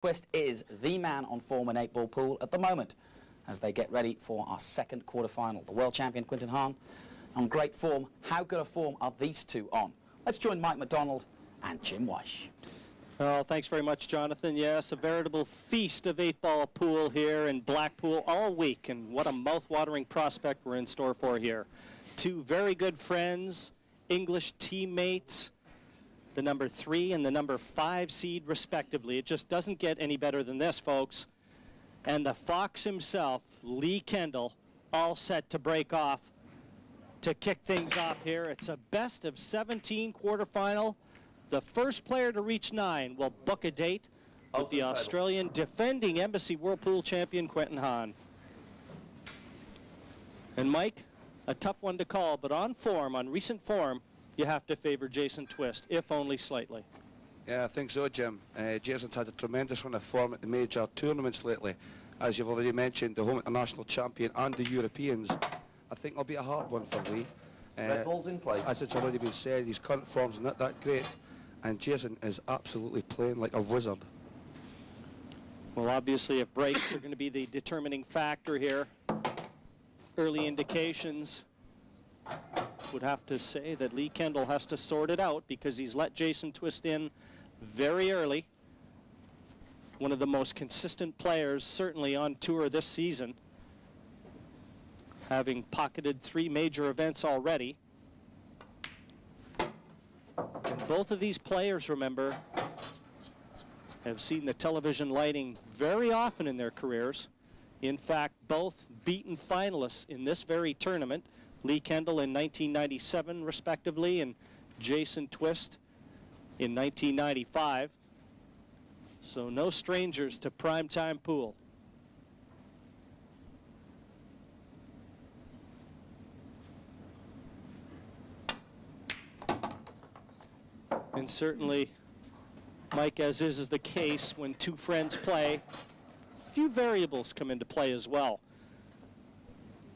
Twist is the man on form in 8-ball pool at the moment as they get ready for our second quarter-final. The world champion Quinton Hahn on great form. How good a form are these two on? Let's join Mike McDonald and Jim Weish. Well, thanks very much, Jonathan. Yes, a veritable feast of 8-ball pool here in Blackpool all week, and what a mouth-watering prospect we're in store for here. Two very good friends, English teammates, the number 3 and the number 5 seed respectively. It just doesn't get any better than this, folks. And the Fox himself, Lee Kendell, all set to break off to kick things off here. It's a best of 17 quarterfinal. The first player to reach 9 will book a date with the Australian defending Embassy World Pool champion Quinton Hahn. And Mike, a tough one to call, but on form, on recent form, you have to favor Jason Twist, if only slightly. Yeah, I think so, Jim. Jason's had a tremendous run of form at the major tournaments lately. As you've already mentioned, the home international champion and the Europeans. I think it'll be a hard one for Lee. Red ball's in play. As it's already been said, his current form's not that great, and Jason is absolutely playing like a wizard. Well, obviously, if breaks are going to be the determining factor here, early indications would have to say that Lee Kendell has to sort it out because he's let Jason Twist in very early. One of the most consistent players, certainly on tour this season, having pocketed 3 major events already. And both of these players, remember, have seen the television lighting very often in their careers. In fact, both beaten finalists in this very tournament. Lee Kendell in 1997, respectively, and Jason Twist in 1995. So no strangers to primetime pool. And certainly, Mike, as is the case when two friends play, a few variables come into play as well.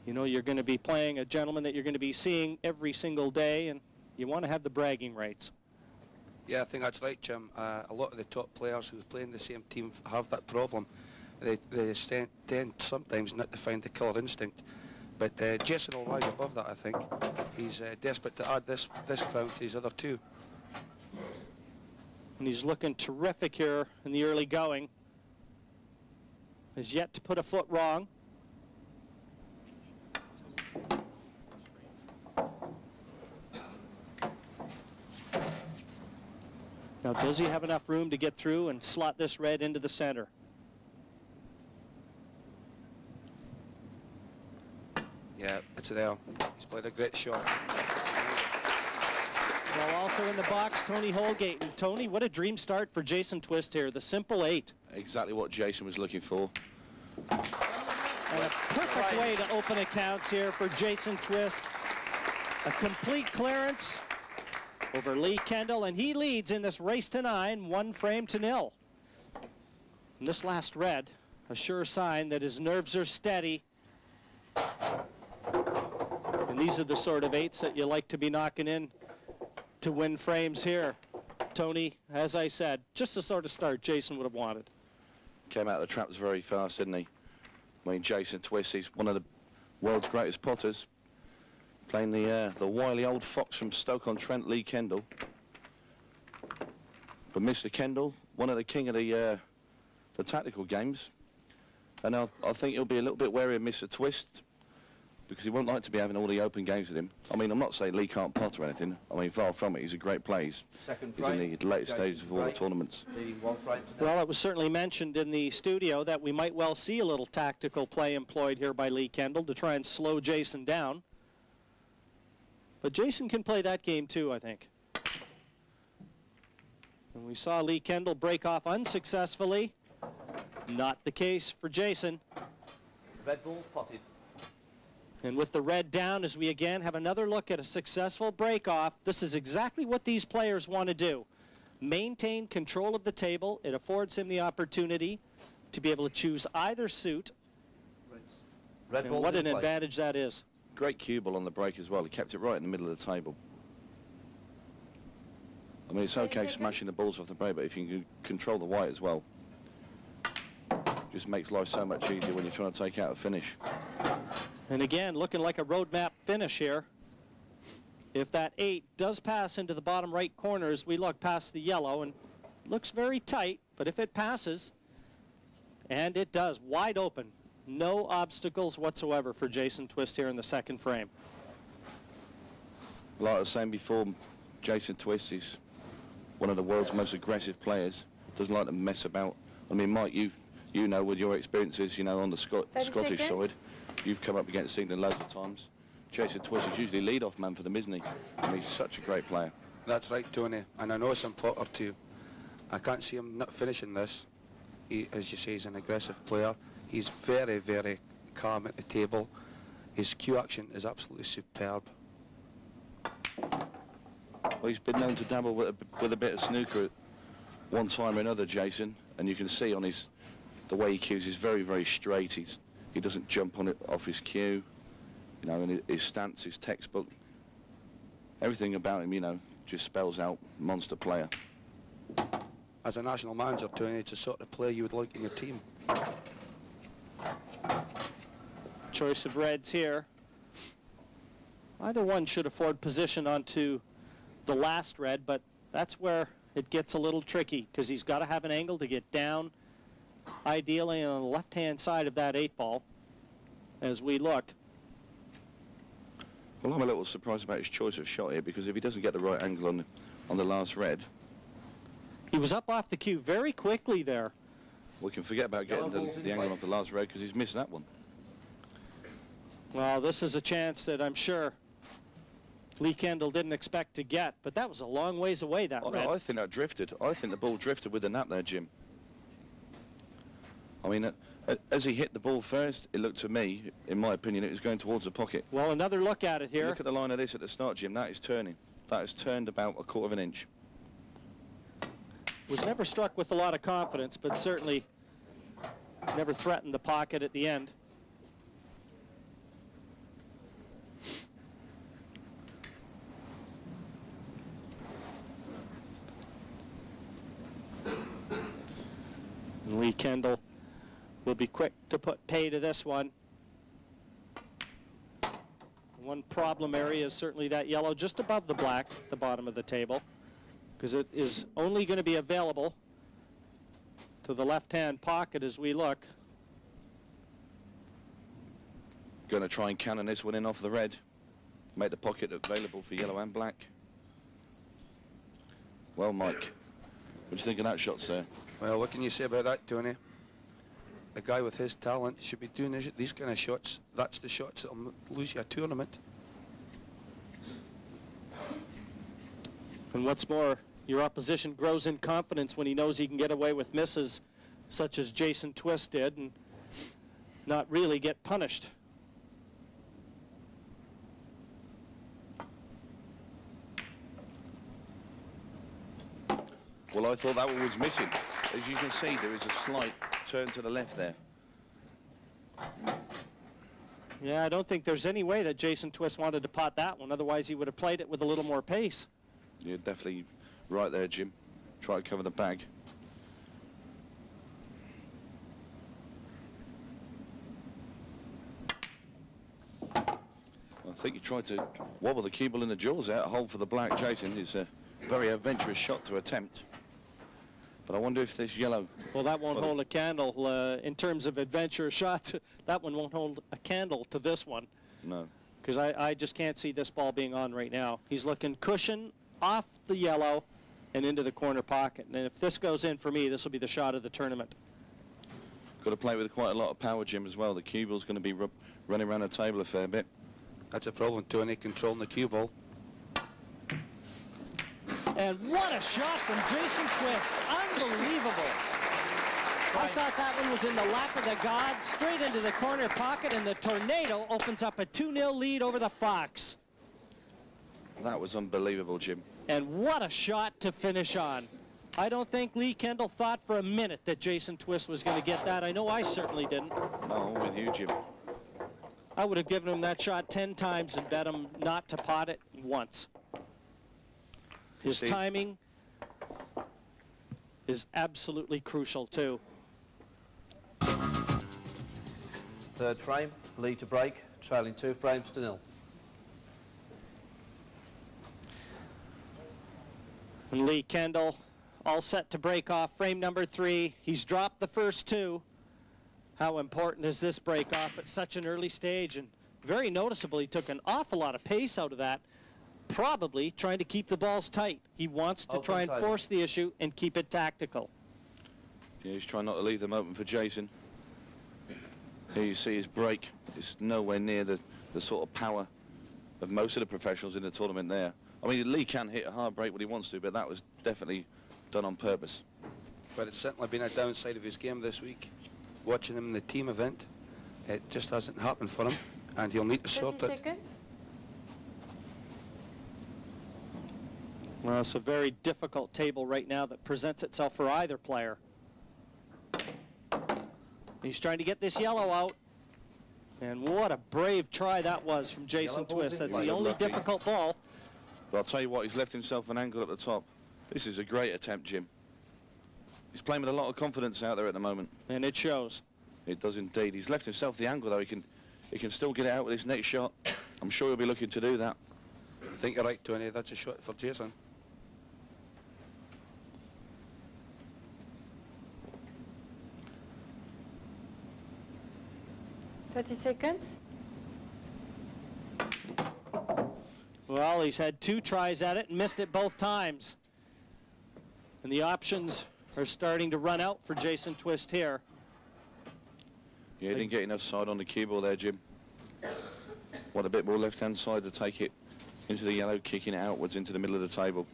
You know, you're going to be playing a gentleman that you're going to be seeing every single day, and you want to have the bragging rights. Yeah, I think that's right, Jim. A lot of the top players who play in the same team have that problem. They tend sometimes not to find the killer instinct. But Jason will rise above that, I think. He's desperate to add this crown to his other 2. And he's looking terrific here in the early going. Has yet to put a foot wrong. Now, does he have enough room to get through and slot this red into the center? Yeah, it's there. He's played a great shot. Well, also in the box, Tony Holgate. And Tony, what a dream start for Jason Twist here. The simple 8. Exactly what Jason was looking for. And a perfect way to open accounts here for Jason Twist. A complete clearance over Lee Kendell, and he leads in this race to 9, 1-0. And this last red, a sure sign that his nerves are steady. And these are the sort of 8s that you like to be knocking in to win frames here. Tony, as I said, just the sort of start Jason would have wanted. Came out of the traps very fast, didn't he? I mean, Jason Twist, he's one of the world's greatest potters. Playing the wily old fox from Stoke-on-Trent, Lee Kendell. But Mr. Kendell, one of the king of the tactical games. And I think he'll be a little bit wary of Mr. Twist because he won't like to be having all the open games with him. I mean, I'm not saying Lee can't pot or anything. I mean, far from it. He's a great player. He's in the latest stages of all the tournaments. Well, it was certainly mentioned in the studio that we might well see a little tactical play employed here by Lee Kendell to try and slow Jason down. But Jason can play that game too, I think. And we saw Lee Kendell break off unsuccessfully. Not the case for Jason. Red ball's potted. And with the red down, as we again have another look at a successful break-off, this is exactly what these players want to do. Maintain control of the table. It affords him the opportunity to be able to choose either suit. Red and what an advantage that is. Great cue ball on the break as well. He kept it right in the middle of the table. I mean, it's okay smashing the balls off the break, but if you can control the white as well. just makes life so much easier when you're trying to take out a finish. And again, looking like a roadmap finish here. If that 8 does pass into the bottom right corners, we look past the yellow, and looks very tight, but if it passes, and it does, wide open, no obstacles whatsoever for Jason Twist here in the second frame. Like I was saying before, Jason Twist is one of the world's most aggressive players. Doesn't like to mess about. I mean, Mike, you know with your experiences, you know, on the Scottish side, you've come up against England loads of times. Jason Twist is usually lead-off man for them, isn't he? And he's such a great player. That's right, Tony. And I know it's important to you. I can't see him not finishing this. He, as you say, he's an aggressive player. He's very, very calm at the table. His cue action is absolutely superb. Well, he's been known to dabble with a bit of snooker at one time or another, Jason, and you can see on the way he cues is very, very straight. He doesn't jump on it off his cue, you know, and his stance, his textbook, everything about him, you know, just spells out monster player. As a national manager, Tony, it's the sort of player you would like in your team. Choice of reds here. Either one should afford position onto the last red, but that's where it gets a little tricky, because he's got to have an angle to get down, ideally on the left-hand side of that 8-ball, as we look. Well, I'm a little surprised about his choice of shot here, because if he doesn't get the right angle on the last red... He was up off the cue very quickly there. We can forget about getting the angle off the last red, because he's missed that one. Well, this is a chance that I'm sure Lee Kendell didn't expect to get, but that was a long ways away, that red. No, I think that drifted. I think the ball drifted with the nap there, Jim. I mean, as he hit the ball first, it looked to me, in my opinion, it was going towards the pocket. Well, another look at it here. Look at the line of this at the start, Jim. That is turning. That has turned about 1/4 of an inch. Was never struck with a lot of confidence, but certainly never threatened the pocket at the end. And Lee Kendell will be quick to put pay to this one. One problem area is certainly that yellow just above the black at the bottom of the table, because it is only going to be available to the left-hand pocket as we look. Going to try and cannon this one in off the red. Make the pocket available for yellow and black. Well, Mike, what do you think of that shot, sir? Well, what can you say about that, Tony? A guy with his talent should be doing these kind of shots. That's the shots that will lose you a tournament. And what's more, your opposition grows in confidence when he knows he can get away with misses such as Jason Twist did and not really get punished. Well, I thought that one was missing. As you can see, there is a slight turn to the left there. Yeah, I don't think there's any way that Jason Twist wanted to pot that one. Otherwise, he would have played it with a little more pace. You're definitely right there, Jim. Try to cover the bag. I think he tried to wobble the cue ball in the jaws out. A hole for the black. Jason is a very adventurous shot to attempt. But I wonder if this yellow... Well, that won't hold a candle in terms of adventure shots. That one won't hold a candle to this one. No. Because I just can't see this ball being on right now. He's looking cushion off the yellow and into the corner pocket. And if this goes in for me, this will be the shot of the tournament. Got to play with quite a lot of power, Jim, as well. The cue ball's going to be running around the table a fair bit. That's a problem, Tony, controlling the cue ball. And what a shot from Jason Twist. Unbelievable. I thought that one was in the lap of the gods, straight into the corner pocket, and the tornado opens up a 2-0 lead over the Fox. That was unbelievable, Jim. And what a shot to finish on. I don't think Lee Kendell thought for a minute that Jason Twist was going to get that. I know I certainly didn't. No, I'm with you, Jim. I would have given him that shot 10 times and bet him not to pot it once. His timing is absolutely crucial, too. Third frame, Lee to break, trailing 2 frames to 0. And Lee Kendell all set to break off frame number 3. He's dropped the first 2. How important is this break off at such an early stage? And very noticeable, he took an awful lot of pace out of that, probably trying to keep the balls tight. He wants to try and force the issue and keep it tactical. Yeah, he's trying not to leave them open for Jason. Here you see his break. It's nowhere near the sort of power of most of the professionals in the tournament there. I mean, Lee can hit a hard break when he wants to, but that was definitely done on purpose. But it's certainly been a downside of his game this week. Watching him in the team event, it just hasn't happened for him, and he'll need to sort 30 it. seconds. Well, it's a very difficult table right now that presents itself for either player. He's trying to get this yellow out. And what a brave try that was from Jason Twist. That's the only difficult ball. But I'll tell you what, he's left himself an angle at the top. This is a great attempt, Jim. He's playing with a lot of confidence out there at the moment. And it shows. It does indeed. He's left himself the angle, though. He can still get it out with his next shot. I'm sure he'll be looking to do that. I think you're right, Tony. That's a shot for Jason. Thirty seconds. Well, he's had 2 tries at it and missed it both times. And the options are starting to run out for Jason Twist here. Yeah, he didn't get enough side on the cue ball there, Jim. Want a bit more left-hand side to take it into the yellow, kicking it outwards into the middle of the table.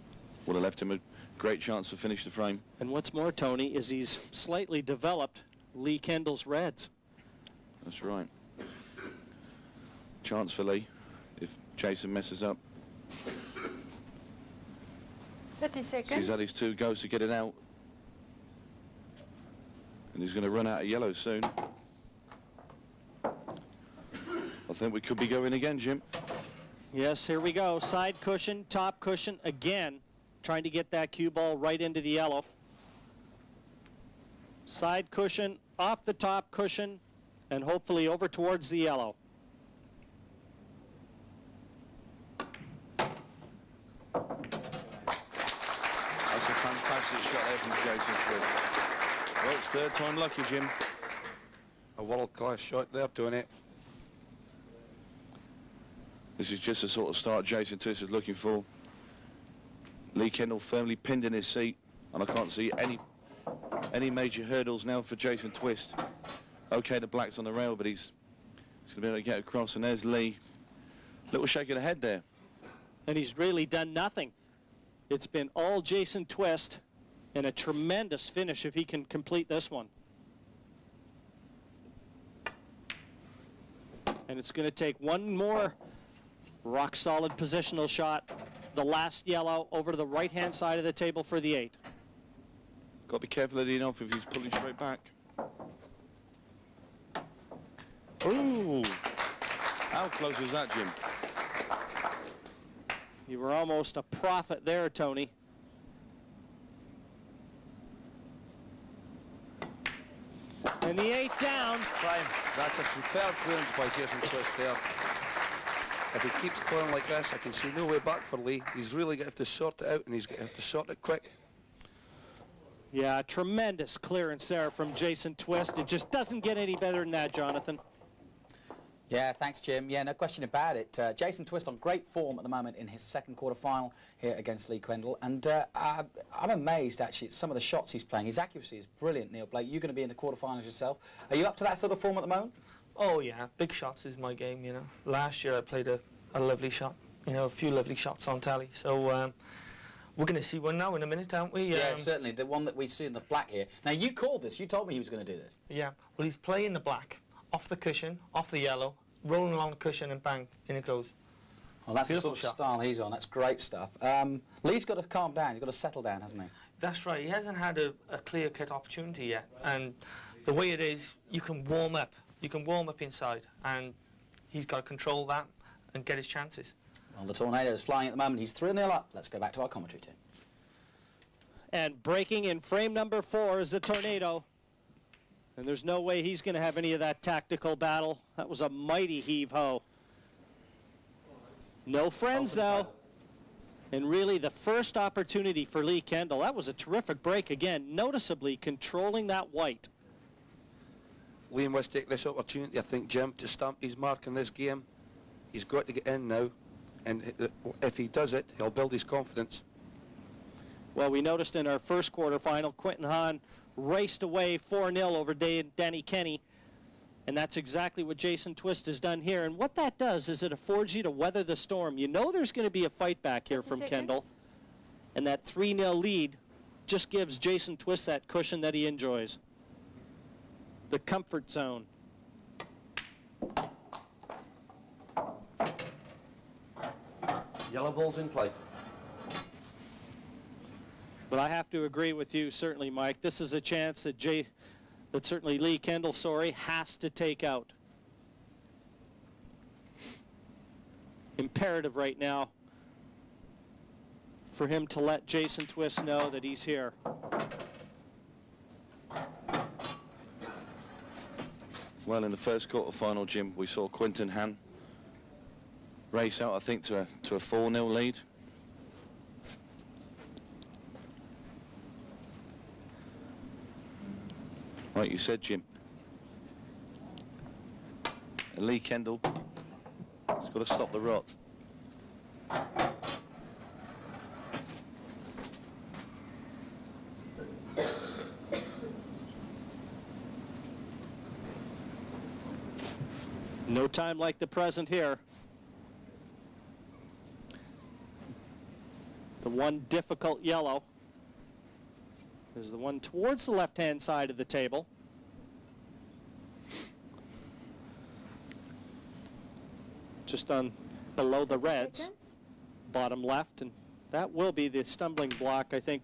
Would have left him a great chance to finish the frame. And what's more, Tony, is he's slightly developed Lee Kendall's reds. That's right. Chance for Lee if Jason messes up. 30 seconds. He's had his 2 goes to get it out. And he's going to run out of yellow soon. I think we could be going again, Jim. Yes, here we go. Side cushion, top cushion again. Trying to get that cue ball right into the yellow. Side cushion, off the top cushion, and hopefully over towards the yellow. That's a fantastic shot there from Jason Twist. Well, it's 3rd time lucky, Jim. A world-class shot there, Tony. This is just the sort of start Jason Twist is looking for. Lee Kendell firmly pinned in his seat, and I can't see any major hurdles now for Jason Twist. Okay, the black's on the rail, but he's going to be able to get across, and there's Lee. Little shake of the head there. And he's really done nothing. It's been all Jason Twist, and a tremendous finish if he can complete this one. And it's going to take one more rock-solid positional shot. The last yellow over to the right-hand side of the table for the 8. Got to be careful of leading off if he's pulling straight back. Ooh! How close was that, Jim? You were almost a prophet there, Tony. And the 8 down. Prime. That's a superb clearance by Jason Twist there. If he keeps playing like this, I can see no way back for Lee. He's really going to have to sort it out, and he's going to have to sort it quick. Yeah, tremendous clearance there from Jason Twist. It just doesn't get any better than that, Jonathan. Yeah, thanks, Jim. Yeah, no question about it. Jason Twist on great form at the moment in his second quarter-final here against Lee Kendell. And I'm amazed, actually, at some of the shots he's playing. His accuracy is brilliant, Neil Blake. You're going to be in the quarter-finals yourself. Are you up to that sort of form at the moment? Oh, yeah. Big shots is my game, you know. Last year I played a lovely shot, you know, a few lovely shots on tally. So we're going to see one now in a minute, aren't we? Yeah, certainly. The one that we see in the black here. Now, you called this. You told me he was going to do this. Yeah. Well, he's playing the black, off the cushion, off the yellow, rolling along the cushion and bang, in it goes. Well, that's Beautiful the sort of shot. style he's on. That's great stuff. Lee's got to calm down. He's got to settle down, hasn't he? That's right. He hasn't had a clear-cut opportunity yet. And the way it is, you can warm up. You can warm up inside. And he's got to control that and get his chances. Well, the tornado is flying at the moment. He's 3-0 up. Let's go back to our commentary team. And breaking in frame number 4 is the tornado. And there's no way he's going to have any of that tactical battle. That was a mighty heave-ho. No friends, though. And really the first opportunity for Lee Kendell. That was a terrific break again, noticeably controlling that white. Lee must take this opportunity, I think, Jim, to stamp his mark in this game. He's got to get in now, and if he does it, he'll build his confidence. Well, we noticed in our first quarterfinal, Quinton Hahn raced away 4-0 over Danny Kenny, and that's exactly what Jason Twist has done here. And what that does is it affords you to weather the storm. You know there's going to be a fight back here from Kendell, and that 3-0 lead just gives Jason Twist that cushion that he enjoys. The comfort zone. Yellow ball's in play. But I have to agree with you, certainly, Mike. This is a chance that certainly Lee Kendell, has to take out. Imperative right now for him to let Jason Twist know that he's here. Well, in the first quarter-final, Jim, we saw Quinton Hahn race out, I think, to a 4-0 lead. Like you said, Jim. And Lee Kendell has got to stop the rot. No time like the present here. The one difficult yellow is the one towards the left-hand side of the table. Just on below the reds, bottom left, and that will be the stumbling block, I think.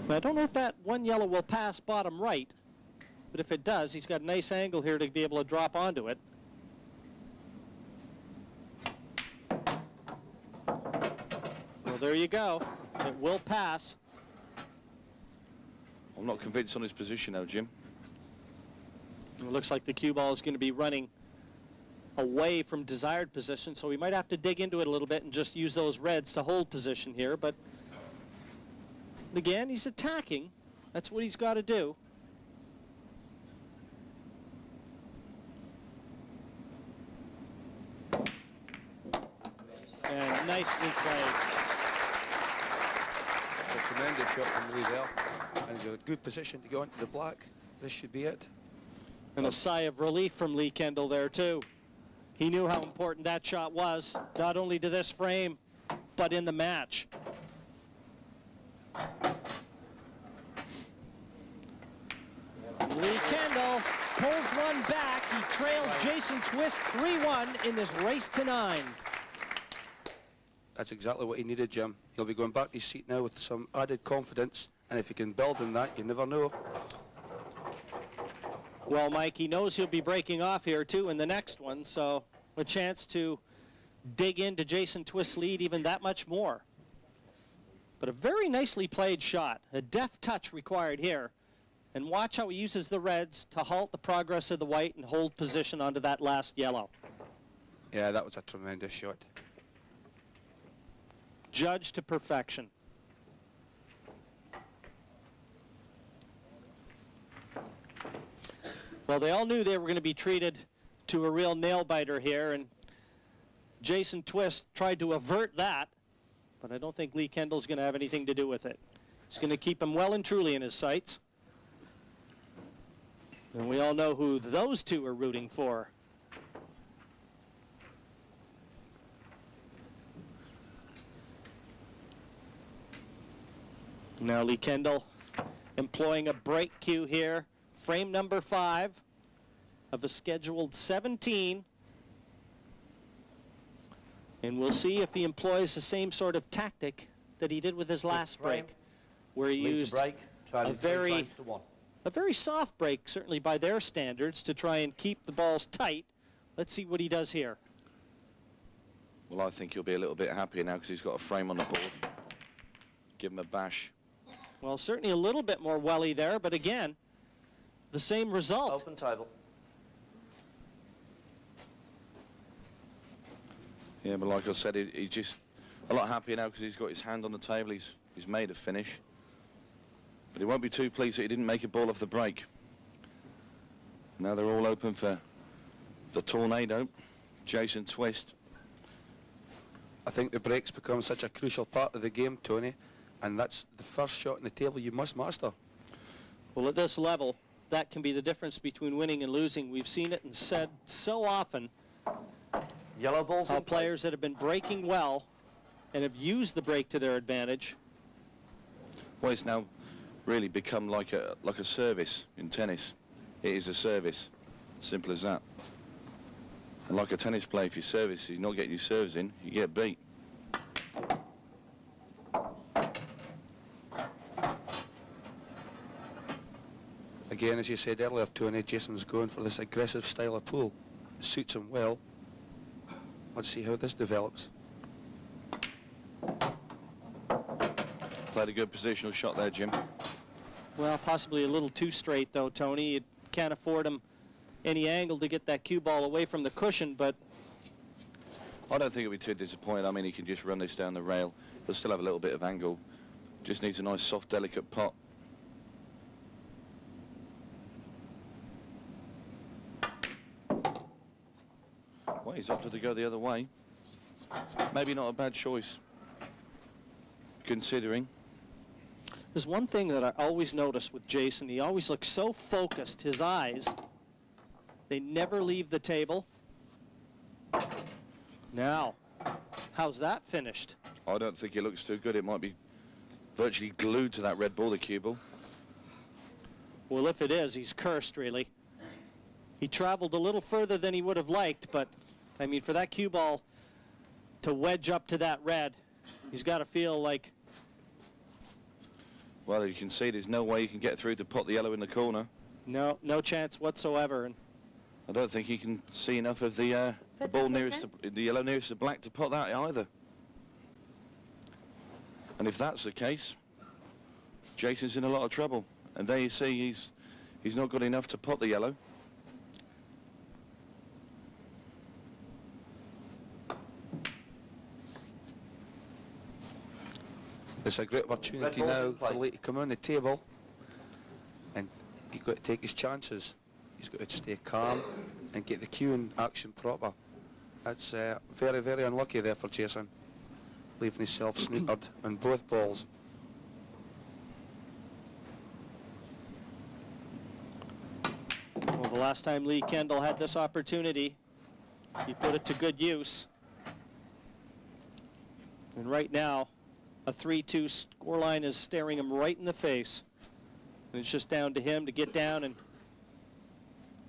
I don't know if that one yellow will pass bottom right, but if it does, he's got a nice angle here to be able to drop onto it. Well, there you go. It will pass. I'm not convinced on his position now, Jim. It looks like the cue ball is going to be running away from desired position, so we might have to dig into it a little bit and just use those reds to hold position here, but again, he's attacking. That's what he's got to do. And nicely played. A tremendous shot from Lee there. And he's in a good position to go into the black. This should be it. And a sigh of relief from Lee Kendell there, too. He knew how important that shot was, not only to this frame, but in the match. Lee Kendell pulls one back. He trails Jason Twist 3-1 in this race to 9. That's exactly what he needed, Jim. He'll be going back to his seat now with some added confidence, and if he can build on that, you never know. Well, Mike, he knows he'll be breaking off here, too, in the next one, so a chance to dig into Jason Twist's lead even that much more. But a very nicely played shot, a deft touch required here. And watch how he uses the reds to halt the progress of the white and hold position onto that last yellow. Yeah, that was a tremendous shot. Judged to perfection. Well, they all knew they were going to be treated to a real nail-biter here, and Jason Twist tried to avert that, but I don't think Lee Kendell's going to have anything to do with it. It's going to keep him well and truly in his sights. And we all know who those two are rooting for. Now Lee Kendell employing a break cue here. Frame number 5 of a scheduled 17. And we'll see if he employs the same sort of tactic that he did with his last break, where he used a very a very soft break, certainly by their standards, to try and keep the balls tight. Let's see what he does here. Well, I think he'll be a little bit happier now because he's got a frame on the board. Give him a bash. Well, certainly a little bit more welly there, but again, the same result. Open table. Yeah, but like I said, he's just a lot happier now because he's got his hand on the table. He's made a finish. But he won't be too pleased that he didn't make a ball off the break. Now they're all open for the tornado. Jason Twist. I think the breaks become such a crucial part of the game, Tony, and that's the first shot on the table you must master. Well, at this level, that can be the difference between winning and losing. We've seen it and said so often Yellow balls how in play. players that have been breaking well and have used the break to their advantage. Well, it's now really become like a service in tennis. It is a service. Simple as that. And like a tennis player, if your service is not getting your serves in, you get beat. Again, as you said earlier, Tony, Jason's going for this aggressive style of pool. It suits him well. Let's see how this develops. Played a good positional shot there, Jim. Well, possibly a little too straight, though, Tony. You can't afford him any angle to get that cue ball away from the cushion, but I don't think he'll be too disappointed. I mean, he can just run this down the rail. He'll still have a little bit of angle. Just needs a nice, soft, delicate pot. Well, he's opted to go the other way. Maybe not a bad choice, considering. there's one thing that I always notice with Jason. He always looks so focused. His eyes, they never leave the table. Now, how's that finished? I don't think it looks too good. It might be virtually glued to that red ball, the cue ball. Well, if it is, he's cursed, really. He traveled a little further than he would have liked, but, I mean, for that cue ball to wedge up to that red, he's got to feel like... Well, you can see there's no way you can get through to pot the yellow in the corner. No chance whatsoever. And I don't think he can see enough of the ball nearest the yellow nearest the black to pot that either. And if that's the case, Jason's in a lot of trouble. And there you see he's not good enough to pot the yellow. It's a great opportunity now for Lee to come on the table, and he's got to take his chances. He's got to stay calm and get the cue in action proper. That's very, very unlucky there for Jason, leaving himself snookered on both balls. well, the last time Lee Kendell had this opportunity, he put it to good use. And right now, a 3-2 scoreline is staring him right in the face. And it's just down to him to get down and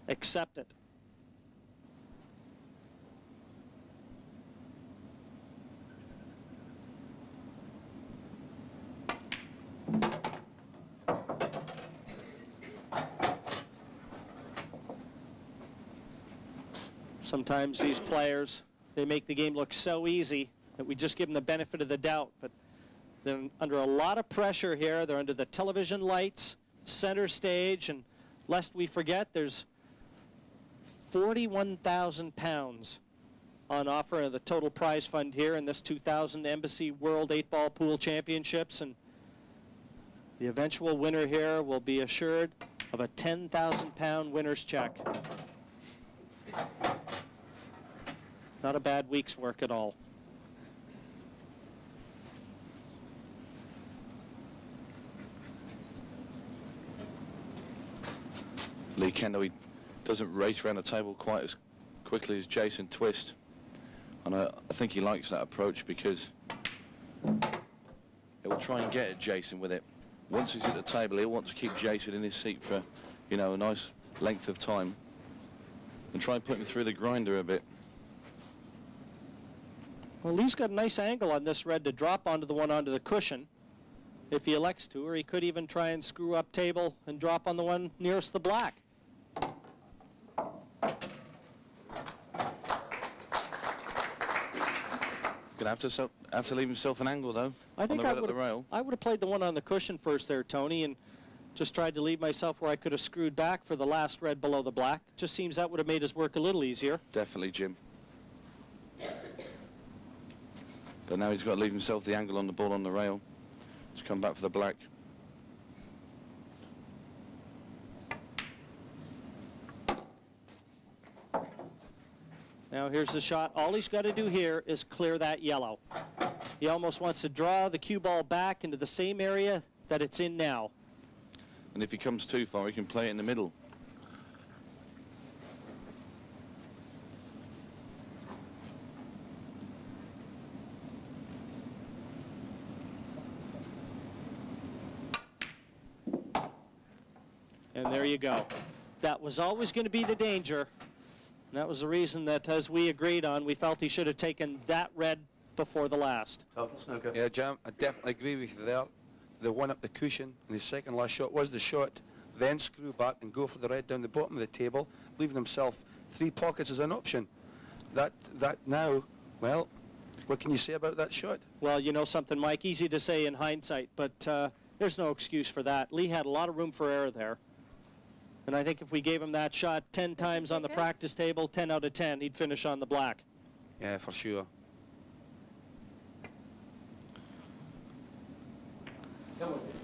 accept it. Sometimes these players, they make the game look so easy that we just give them the benefit of the doubt, but they're under a lot of pressure here. They're under the television lights, center stage, and lest we forget, there's 41,000 pounds on offer of the total prize fund here in this 2000 Embassy World 8-Ball Pool Championships, and the eventual winner here will be assured of a 10,000-pound winner's check. Not a bad week's work at all. Lee Kendell, he doesn't race around the table quite as quickly as Jason Twist. And I think he likes that approach because he'll try and get at Jason with it. Once he's at the table, he'll want to keep Jason in his seat for, you know, a nice length of time and try and put him through the grinder a bit. Well, Lee's got a nice angle on this red to drop onto the one onto the cushion. if he elects to, or he could even try and screw up table and drop on the one nearest the black. Gonna have to leave himself an angle though. I think I on the rail. would have played the one on the cushion first there, Tony, and just tried to leave myself where I could have screwed back for the last red below the black. Just seems that would have made his work a little easier. Definitely, Jim. But now he's got to leave himself the angle on the ball on the rail to come back for the black. Now here's the shot. All he's got to do here is clear that yellow. He almost wants to draw the cue ball back into the same area that it's in now. And if he comes too far, he can play it in the middle. And there you go. That was always going to be the danger. And that was the reason that, as we agreed on, we felt he should have taken that red before the last. Total snooker. Yeah, Jim, I definitely agree with you there. The one up the cushion and his second last shot was the shot, then screw back and go for the red down the bottom of the table, leaving himself 3 pockets as an option. That now, well, what can you say about that shot? Well, you know something, Mike, easy to say in hindsight, but there's no excuse for that. Lee had a lot of room for error there. And I think if we gave him that shot 10 times on the practice table, 10 out of 10, he'd finish on the black. Yeah, for sure.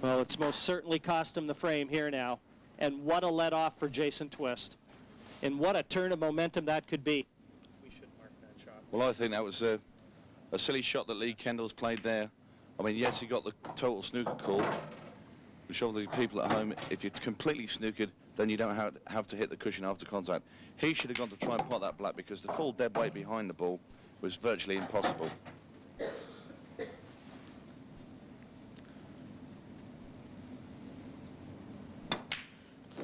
Well, it's most certainly cost him the frame here now. And what a let-off for Jason Twist. And what a turn of momentum that could be. We should mark that shot. Well, I think that was a silly shot that Lee Kendall's played there. I mean, yes, he got the total snooker call, which all the people at home, if you're completely snookered, then you don't have to hit the cushion after contact. He should have gone to try and pot that black because the full dead weight behind the ball was virtually impossible.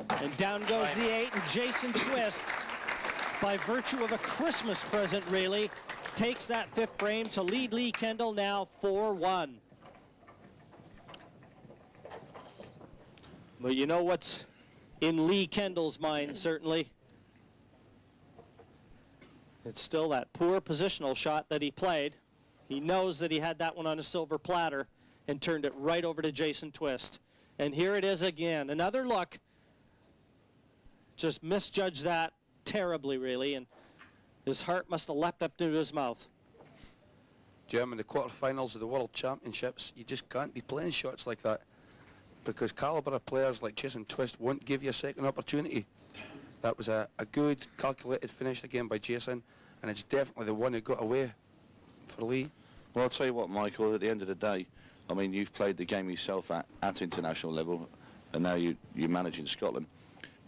And down goes the 8, and Jason Twist, by virtue of a Christmas present really, takes that 5th frame to lead Lee Kendall now 4-1. But you know what's in Lee Kendall's mind, certainly? It's still that poor positional shot that he played. He knows that he had that one on a silver platter and turned it right over to Jason Twist. And here it is again. Another look. Just misjudged that terribly, really, and his heart must have leapt up into his mouth. Jim, in the quarterfinals of the World Championships, you just can't be playing shots like that because caliber of players like Jason Twist won't give you a second opportunity. That was a good, calculated finish again by Jason, and it's definitely the one who got away for Lee. Well, I'll tell you what, Michael, at the end of the day, I mean, you've played the game yourself at international level, and now you're managing Scotland.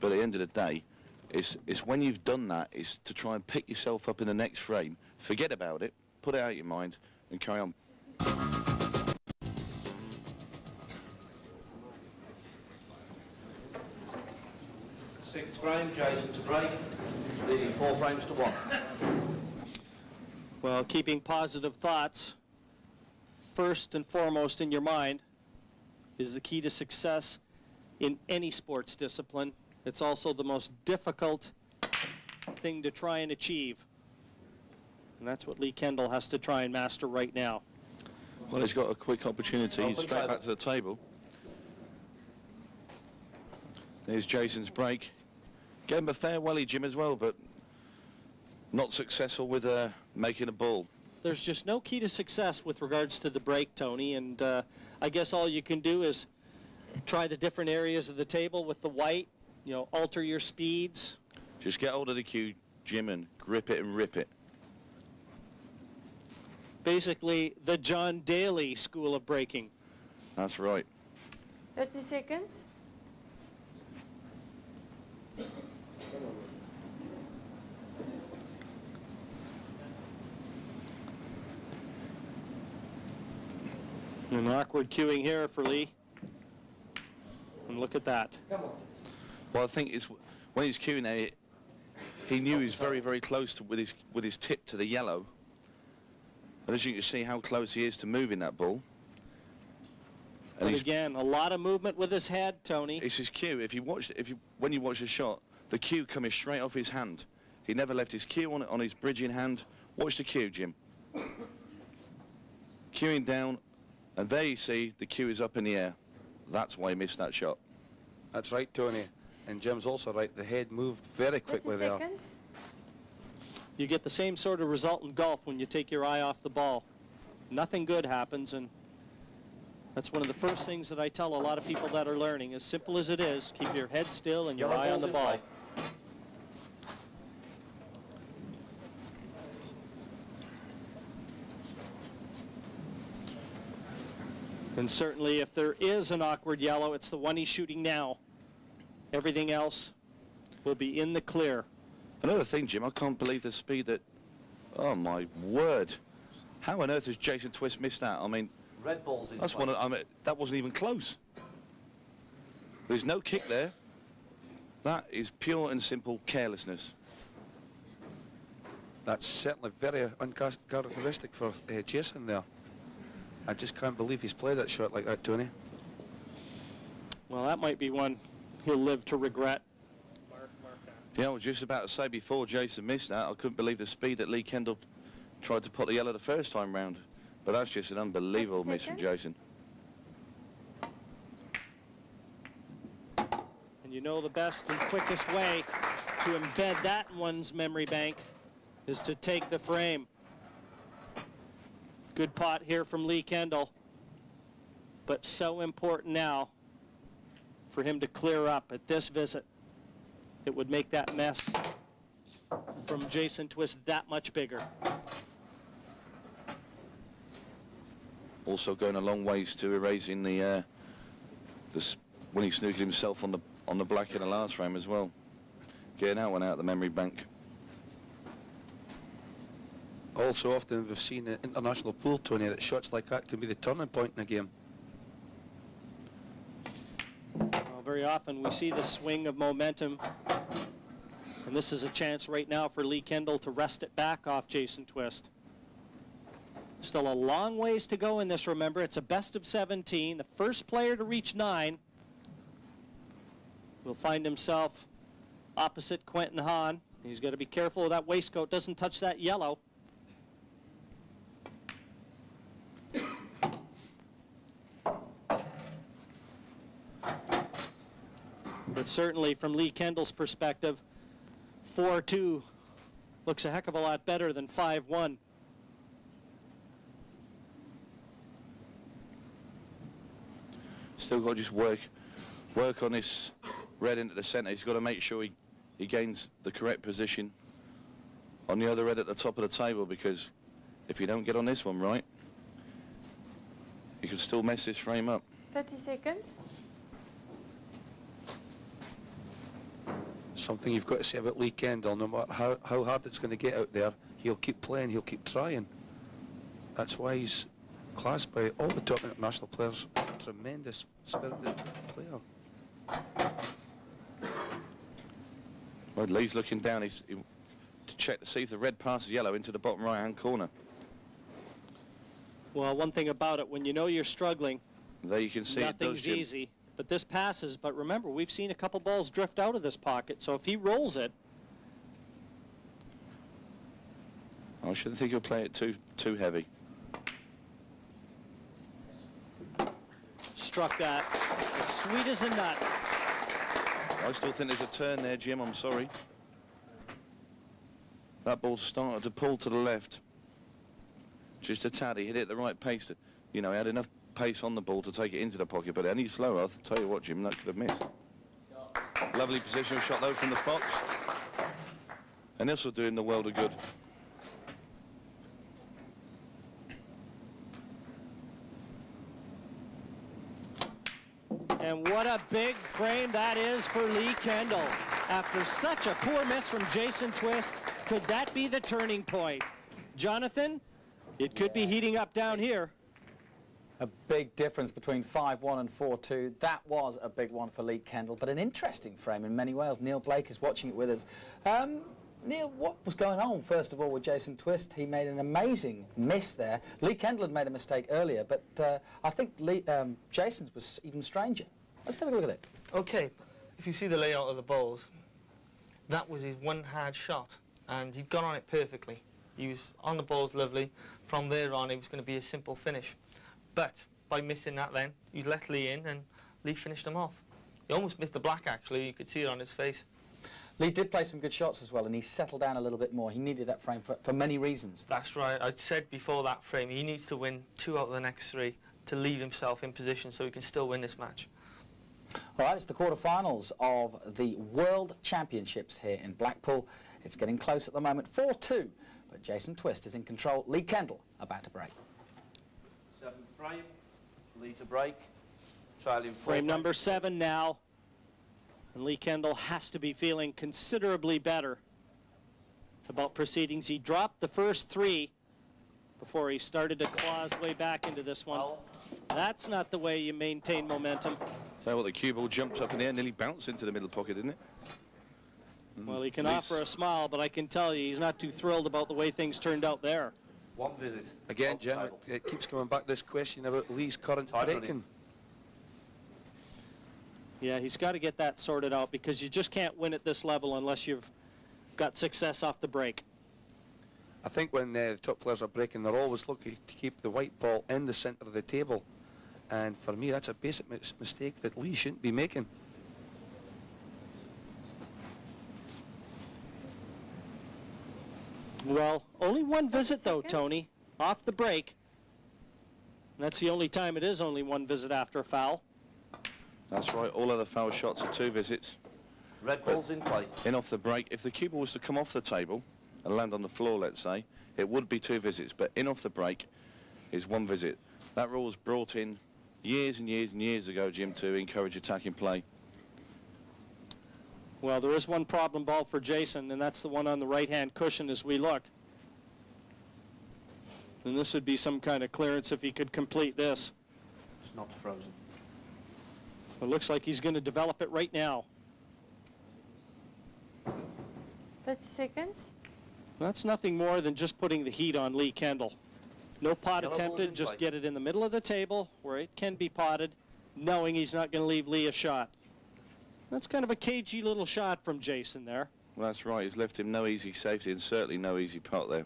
But at the end of the day, it's when you've done that, is to try and pick yourself up in the next frame, forget about it, put it out of your mind, and carry on. 6th frame, Jason to break, leading 4 frames to 1. Well, keeping positive thoughts first and foremost in your mind is the key to success in any sports discipline. It's also the most difficult thing to try and achieve. And that's what Lee Kendall has to try and master right now. Well, he's got a quick opportunity. He's straight back to the table. There's Jason's break. Gave him a fair welly, Jim, as well, but not successful with making a ball. There's just no key to success with regards to the break, Tony, and I guess all you can do is try the different areas of the table with the white, you know, alter your speeds. Just get hold of the cue, Jim, and grip it and rip it. Basically, the John Daly school of breaking. That's right. 30 seconds. An awkward cueing here for Lee. And look at that. Well, I think it's when he's cueing there, he knew he was very, very close to, with his tip to the yellow. And as you can see how close he is to moving that ball. And again, a lot of movement with his head, Tony. It's his cue. When you watch the shot, the cue coming straight off his hand. He never left his cue on his bridging hand. Watch the cue, Jim. Cueing down, and there you see the cue is up in the air. That's why he missed that shot. That's right, Tony. And Jim's also right. The head moved very quickly 30 there. seconds. You get the same sort of result in golf when you take your eye off the ball. Nothing good happens, and that's one of the first things that I tell a lot of people that are learning. As simple as it is, keep your head still and your eye on the ball. And certainly if there is an awkward yellow, it's the one he's shooting now. Everything else will be in the clear. Another thing, Jim, I can't believe the speed that... Oh, my word. How on earth has Jason Twist missed that? I mean, Red ball's in that's play. that wasn't even close. There's no kick there. That is pure and simple carelessness. That's certainly very uncharacteristic for Jason there. I just can't believe he's played that shot like that, Tony. Well, that might be one he'll live to regret. Yeah, I was just about to say before Jason missed that, I couldn't believe the speed that Lee Kendell tried to put the yellow the first time round. But that's just an unbelievable miss from Jason. And you know the best and quickest way to embed that in one's memory bank is to take the frame. Good pot here from Lee Kendell, but so important now for him to clear up at this visit. It would make that mess from Jason Twist that much bigger. Also going a long ways to erasing the when he snooked himself on the black in the last frame as well. Getting that one out of the memory bank. Also often we've seen in international pool, Tony, that shots like that can be the turning point in a game. Well, very often we see the swing of momentum, and this is a chance right now for Lee Kendell to wrest it back off Jason Twist. Still a long ways to go in this, remember. It's a best of 17. The first player to reach 9 will find himself opposite Quentin Hahn. He's got to be careful that waistcoat doesn't touch that yellow. But certainly from Lee Kendall's perspective, 4-2 looks a heck of a lot better than 5-1. Still got to just work on this red into the centre. He's got to make sure he gains the correct position on the other red at the top of the table, because if you don't get on this one right, you can still mess this frame up. 30 seconds. Something you've got to say about Lee Kendell, no matter how hard it's going to get out there, he'll keep playing, he'll keep trying. That's why he's classed by all the top international players. Tremendous spirited player. Well, Lee's looking down to check to see if the red passes yellow into the bottom right-hand corner. Well, one thing about it, when you know you're struggling, There you can see it does, nothing's Jim. easy. But this passes. But remember, we've seen a couple balls drift out of this pocket. So if he rolls it, I shouldn't think he'll play it too heavy. struck that as sweet as a nut. I still think there's a turn there, Jim. I'm sorry. That ball started to pull to the left. Just a tad. He hit it at the right pace. He had enough pace on the ball to take it into the pocket, but any slower, I'll tell you what, Jim, that could have missed. Lovely positional shot, though, from the Fox. And this will do him the world of good. And what a big frame that is for Lee Kendell. After such a poor miss from Jason Twist, could that be the turning point? Jonathan, it could be heating up down here. A big difference between 5-1 and 4-2. That was a big one for Lee Kendell, but an interesting frame in many ways. Neil Blake is watching it with us. Neil, what was going on, first of all, with Jason Twist? He made an amazing miss there. Lee Kendell had made a mistake earlier, but I think Jason's was even stranger. Let's take a look at it. Okay, if you see the layout of the balls, that was his one hard shot, and he'd gone on it perfectly. He was on the balls lovely. From there on, it was going to be a simple finish. But by missing that then, he let Lee in, and Lee finished him off. He almost missed the black, actually. You could see it on his face. Lee did play some good shots as well, and he settled down a little bit more. He needed that frame for many reasons. That's right. I said before that frame, he needs to win 2 out of the next 3 to leave himself in position so he can still win this match. All right, it's the quarterfinals of the World Championships here in Blackpool. It's getting close at the moment, 4-2, but Jason Twist is in control. Lee Kendell about to break. 7th frame, Lee to break. Trailing 4 Frame number 7 now. And Lee Kendell has to be feeling considerably better about proceedings. He dropped the first 3 before he started to claw his way back into this one. That's not the way you maintain momentum. So what, the cue ball jumps up in the air, nearly bounced into the middle pocket, didn't it? Well, he can offer a smile, but I can tell you he's not too thrilled about the way things turned out there. 1 visit. Again, Jim, it keeps coming back, this question about Lee's current breaking. Yeah, he's got to get that sorted out because you just can't win at this level unless you've got success off the break. I think when the top players are breaking, they're always looking to keep the white ball in the centre of the table. And for me, that's a basic mistake that Lee shouldn't be making. Well, only 1 visit, though, Tony, off the break. And that's the only time it is only 1 visit after a foul. That's right, all other foul shots are 2 visits. Red ball's in play. In off the break, if the cue ball was to come off the table and land on the floor, let's say, it would be 2 visits, but in off the break is 1 visit. That rule was brought in years and years and years ago, Jim, to encourage attacking play. Well, there is one problem ball for Jason, and that's the one on the right-hand cushion as we look. And this would be some kind of clearance if he could complete this. It's not frozen. It looks like he's going to develop it right now. 30 seconds. That's nothing more than just putting the heat on Lee Kendell. No pot Yellow ball's attempted, in just play. get it in the middle of the table where it can be potted, knowing he's not going to leave Lee a shot. That's kind of a cagey little shot from Jason there. Well, that's right, he's left him no easy safety and certainly no easy pot there.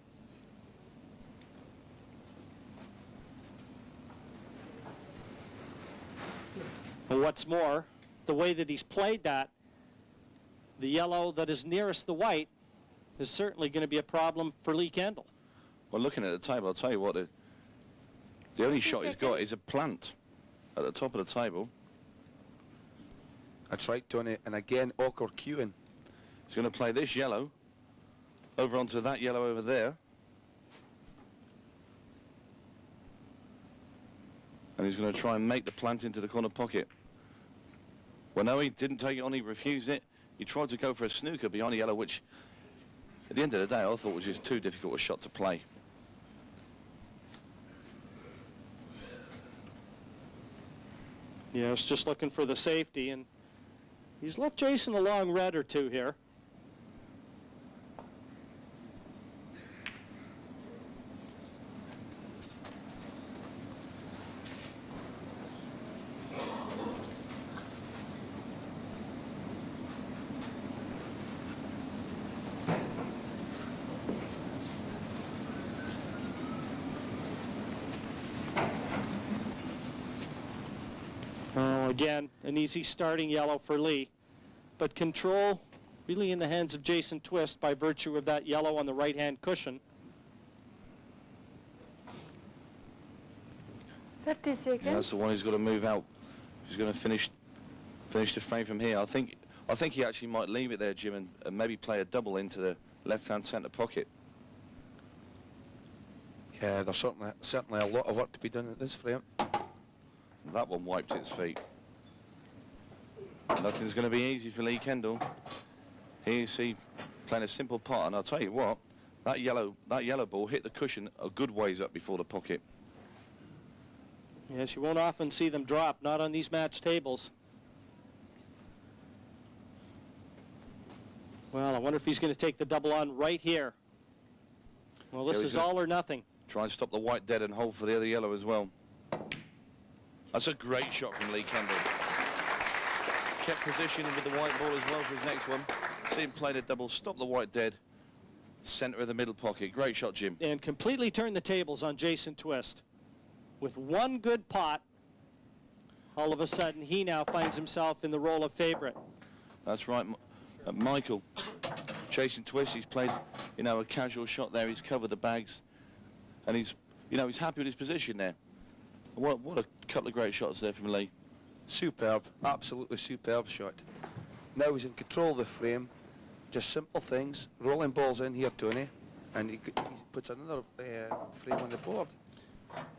And what's more, the way that he's played that, the yellow that is nearest the white is certainly going to be a problem for Lee Kendell. Well, looking at the table, I'll tell you what, the only shot he's got is a plant at the top of the table. That's right, Tony, and again, awkward cueing. He's going to play this yellow over onto that yellow over there. And he's going to try and make the plant into the corner pocket. Well, no, he didn't take it on, he refused it. He tried to go for a snooker behind the yellow, which, at the end of the day, I thought was just too difficult a shot to play. Yeah, it's just looking for the safety, and he's left Jason a long red or 2 here. Again, an easy starting yellow for Lee, but control really in the hands of Jason Twist by virtue of that yellow on the right-hand cushion. 30 seconds. Yeah, that's the one he's got to move out. He's going to finish the frame from here. I think he actually might leave it there, Jim, and maybe play a double into the left-hand centre pocket. Yeah, there's certainly a lot of work to be done at this frame. That one wiped its feet. Nothing's going to be easy for Lee Kendell. Here you see playing a simple pot, and I'll tell you what, that yellow ball hit the cushion a good ways up before the pocket. Yes, you won't often see them drop, not on these match tables. Well, I wonder if he's going to take the double on right here. Well, this is all or nothing. Try and stop the white dead and hold for the other yellow as well. That's a great shot from Lee Kendell. Kept positioning with the white ball as well for his next one. See him play the double, stop the white dead. Center of the middle pocket. Great shot, Jim. And completely turned the tables on Jason Twist. With one good pot, all of a sudden he now finds himself in the role of favorite. That's right, Michael. Jason Twist, he's played, you know, a casual shot there. He's covered the bags, and he's, you know, he's happy with his position there. What a couple of great shots there from Lee. Superb, absolutely superb shot. Now he's in control of the frame. Just simple things, rolling balls in here, Tony, and he puts another frame on the board.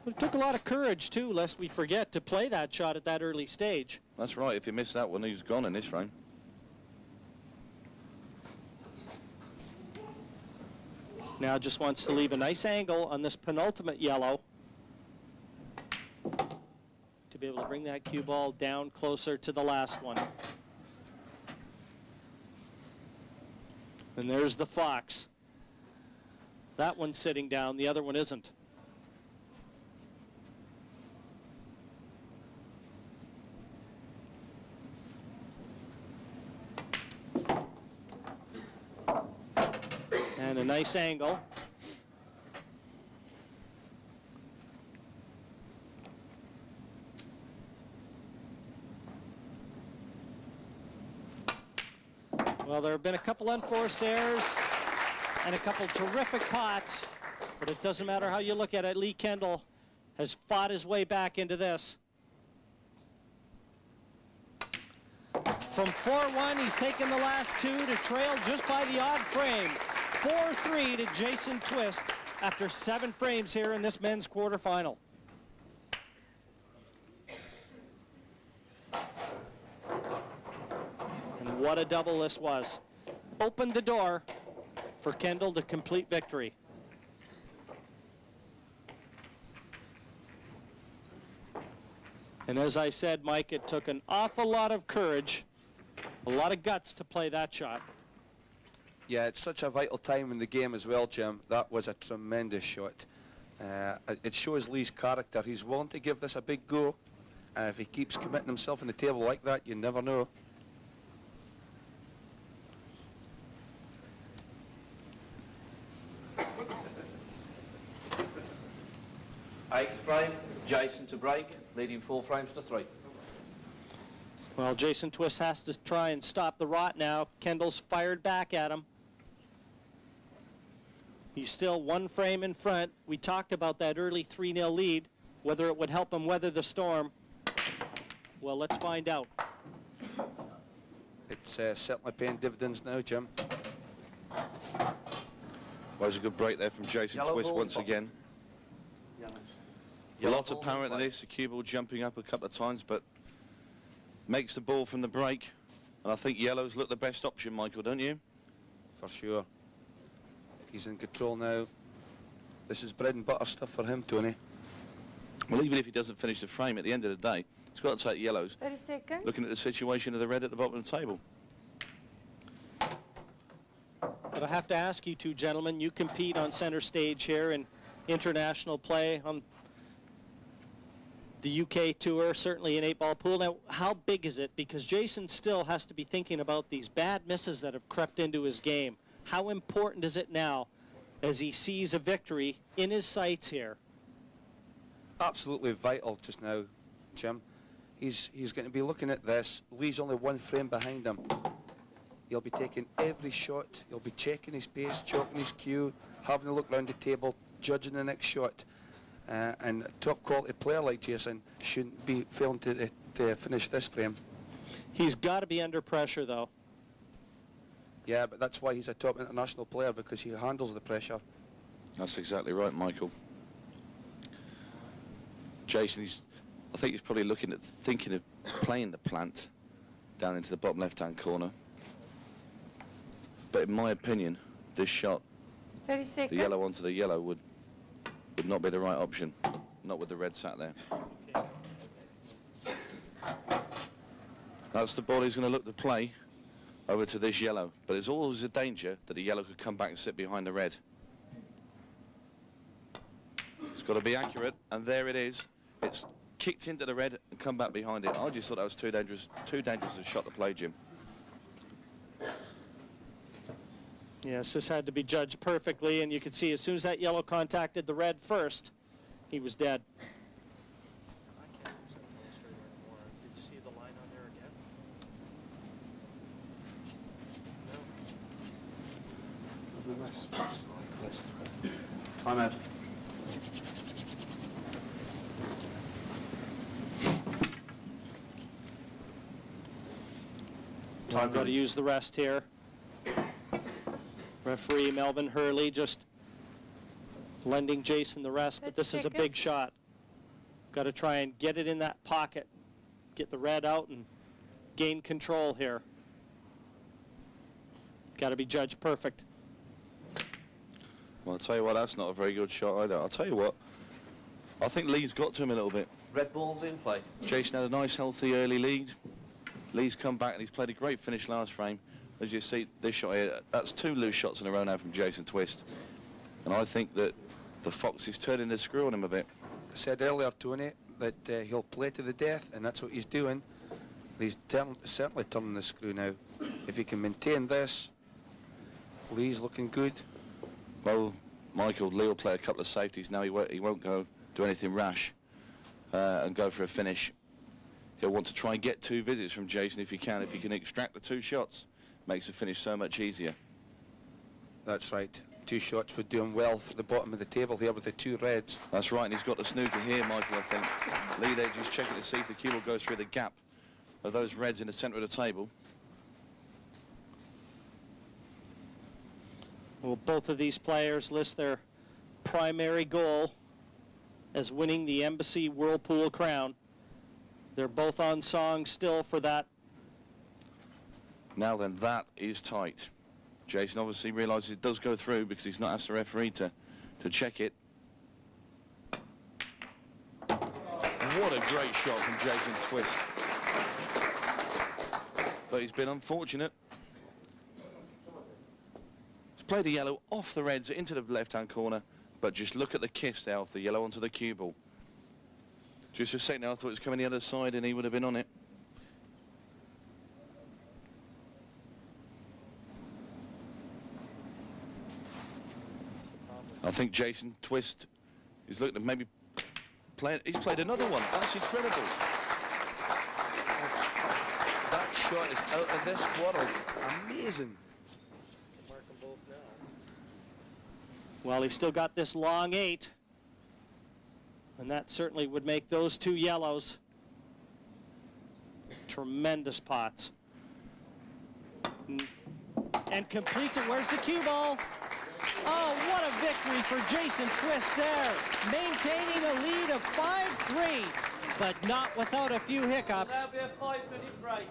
But it took a lot of courage, too, lest we forget to play that shot at that early stage. That's right. If you miss that one, he's gone in this frame. Now just wants to leave a nice angle on this penultimate yellow to be able to bring that cue ball down closer to the last one. And there's the fox. That one's sitting down, the other one isn't. And a nice angle. Well, there have been a couple unforced errors and a couple terrific pots, but it doesn't matter how you look at it. Lee Kendell has fought his way back into this. From 4-1, he's taken the last two to trail just by the odd frame. 4-3 to Jason Twist after 7 frames here in this men's quarterfinal. And what a double this was. Opened the door for Kendell to complete victory. And as I said, Mike, it took an awful lot of courage, a lot of guts to play that shot. Yeah, it's such a vital time in the game as well, Jim. That was a tremendous shot. It shows Lee's character. He's willing to give this a big go. If he keeps committing himself on the table like that, you never know. Eighth frame, Jason to break, leading 4 frames to 3. Well, Jason Twist has to try and stop the rot now. Kendall's fired back at him. He's still 1 frame in front. We talked about that early 3-0 lead, whether it would help him weather the storm. Well, let's find out. It's certainly paying dividends now, Jim. Well, there's a good break there from Jason Twist once again. A lot of power into this, the cue ball jumping up a couple of times, but makes the ball from the break. And I think yellows look the best option, Michael, don't you? For sure. He's in control now. This is bread and butter stuff for him, Tony. Well, even if he doesn't finish the frame, at the end of the day, he's got to take yellows. 30 seconds. Looking at the situation of the red at the bottom of the table. But I have to ask you two gentlemen, you compete on center stage here in international play on the UK tour, certainly in 8-ball pool. Now, how big is it? Because Jason still has to be thinking about these bad misses that have crept into his game. How important is it now as he sees a victory in his sights here? Absolutely vital just now, Jim. He's going to be looking at this. Lee's only 1 frame behind him. He'll be taking every shot. He'll be checking his pace, chalking his cue, having a look round the table, judging the next shot. And a top quality player like Jason shouldn't be failing to finish this frame. He's got to be under pressure, though. Yeah, but that's why he's a top international player, because he handles the pressure. That's exactly right, Michael. Jason, I think he's probably thinking of playing the plant down into the bottom left-hand corner. But in my opinion, this shot, 30 seconds. the yellow onto the yellow would not be the right option. Not with the red sat there. That's the ball he's going to look to play. over to this yellow. But there's always a danger that the yellow could come back and sit behind the red. It's got to be accurate, and there it is. It's kicked into the red and come back behind it. I just thought that was too dangerous a shot to play, Jim. Yes, this had to be judged perfectly, and you could see as soon as that yellow contacted the red first, he was dead. I can't use that illustrator anymore. Did you see the line on there again? No. Time out. I've got to use the rest here. Referee Melvin Hurley just lending Jason the rest, but this is a big shot. Got to try and get it in that pocket, get the red out and gain control here. Got to be judged perfect. Well, I'll tell you what, that's not a very good shot either. I'll tell you what, I think Lee's got to him a little bit. Red ball's in play. Jason had a nice, healthy early lead. Lee's come back and he's played a great finish last frame. As you see, this shot here, that's 2 loose shots in a row now from Jason Twist. And I think that the Fox is turning the screw on him a bit. I said earlier, Tony, that he'll play to the death, and that's what he's doing. He's certainly turning the screw now. If he can maintain this, Lee's looking good. Well, Michael, Lee will play a couple of safeties now. He won't go do anything rash and go for a finish. He'll want to try and get 2 visits from Jason if he can. If he can extract the 2 shots, makes the finish so much easier. That's right. 2 shots would do him well for the bottom of the table here with the 2 reds. That's right, and he's got the snooker here, Michael, I think. Lee there just checking to see if the cue ball goes through the gap of those reds in the centre of the table. Well, both of these players list their primary goal as winning the Embassy Whirlpool crown. They're both on song still for that. Now then, that is tight. Jason obviously realises it does go through because he's not asked the referee to check it. What a great shot from Jason Twist. But he's been unfortunate. He's played the yellow off the reds into the left-hand corner, but just look at the kiss there off the yellow onto the cue ball. Just a second, I thought it was coming the other side and he would have been on it. I think Jason Twist is looking at maybe he's played another one. That's incredible. That shot is out of this world. Amazing. Well, he's still got this long 8. And that certainly would make those 2 yellows tremendous pots. And completes it. Where's the cue ball? Oh, what a victory for Jason Twist there. Maintaining a lead of 5-3, but not without a few hiccups. There'll be a 5-minute break.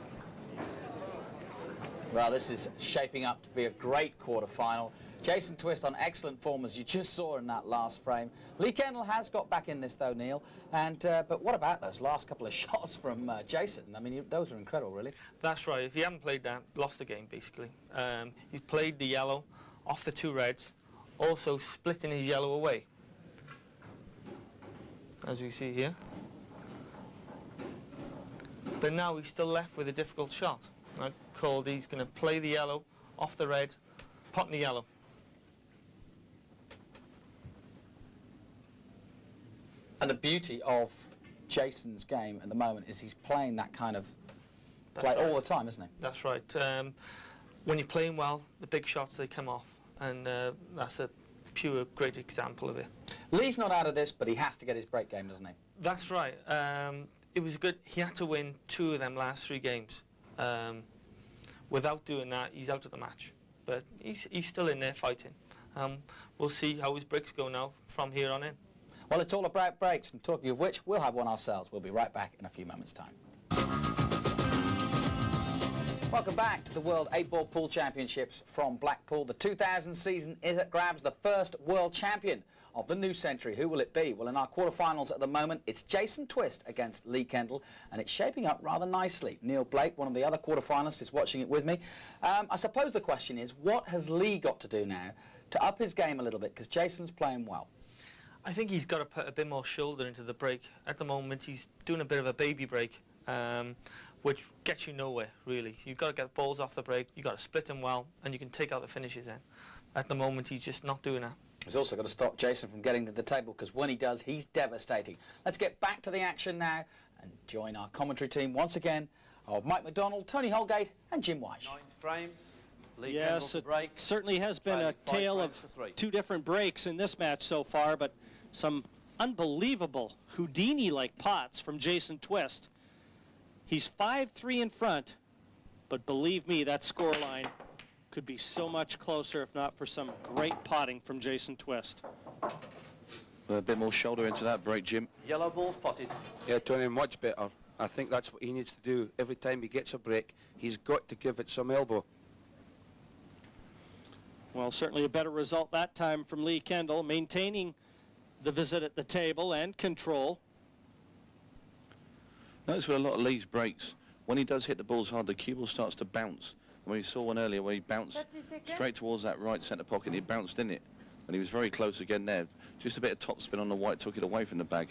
Well, this is shaping up to be a great quarter-final. Jason Twist on excellent form, as you just saw in that last frame. Lee Kendell has got back in this, though, Neil. And but what about those last couple of shots from Jason? I mean, those were incredible, really. That's right. If he hadn't played that, lost the game, basically. He's played the yellow off the 2 reds, also splitting his yellow away, as you see here. But now he's still left with a difficult shot. I called he's going to play the yellow off the red, pot in the yellow. And the beauty of Jason's game at the moment is he's playing that kind of play all the time, isn't he? That's right. When you're playing well, the big shots, they come off. And that's a pure great example of it. Lee's not out of this, but he has to get his break game, doesn't he? That's right. It was good. He had to win 2 of them last 3 games. Without doing that, he's out of the match. But he's still in there fighting. We'll see how his breaks go now from here on in. Well, it's all about breaks, and talking of which, we'll have one ourselves. We'll be right back in a few moments' time. Welcome back to the World 8-Ball Pool Championships from Blackpool. The 2000 season is at grabs. The first world champion of the new century. Who will it be? Well, in our quarterfinals at the moment, it's Jason Twist against Lee Kendell, and it's shaping up rather nicely. Neil Blake, one of the other quarterfinalists, is watching it with me. I suppose the question is, what has Lee got to do now to up his game a little bit? Because Jason's playing well. I think he's got to put a bit more shoulder into the break. At the moment, he's doing a bit of a baby break, which gets you nowhere, really. You've got to get the balls off the break, you've got to split them well, and you can take out the finishes in. At the moment, he's just not doing that. He's also got to stop Jason from getting to the table, because when he does, he's devastating. Let's get back to the action now and join our commentary team once again of Mike McDonald, Tony Holgate and Jim Weish. Ninth frame. Lee Yes, it certainly has been a tale of two different breaks in this match so far, but some unbelievable Houdini-like pots from Jason Twist. He's 5-3 in front, but believe me, that scoreline could be so much closer if not for some great potting from Jason Twist. A bit more shoulder into that break, Jim. Yellow balls potted. Yeah, Tony, much better. I think that's what he needs to do. Every time he gets a break, he's got to give it some elbow. Well, certainly a better result that time from Lee Kendell, maintaining the visit at the table and control. Notice with a lot of Lee's breaks, when he does hit the balls hard, the cue ball starts to bounce. And we saw one earlier where he bounced straight towards that right centre pocket, and he bounced in it. And he was very close again there. Just a bit of top spin on the white took it away from the bag.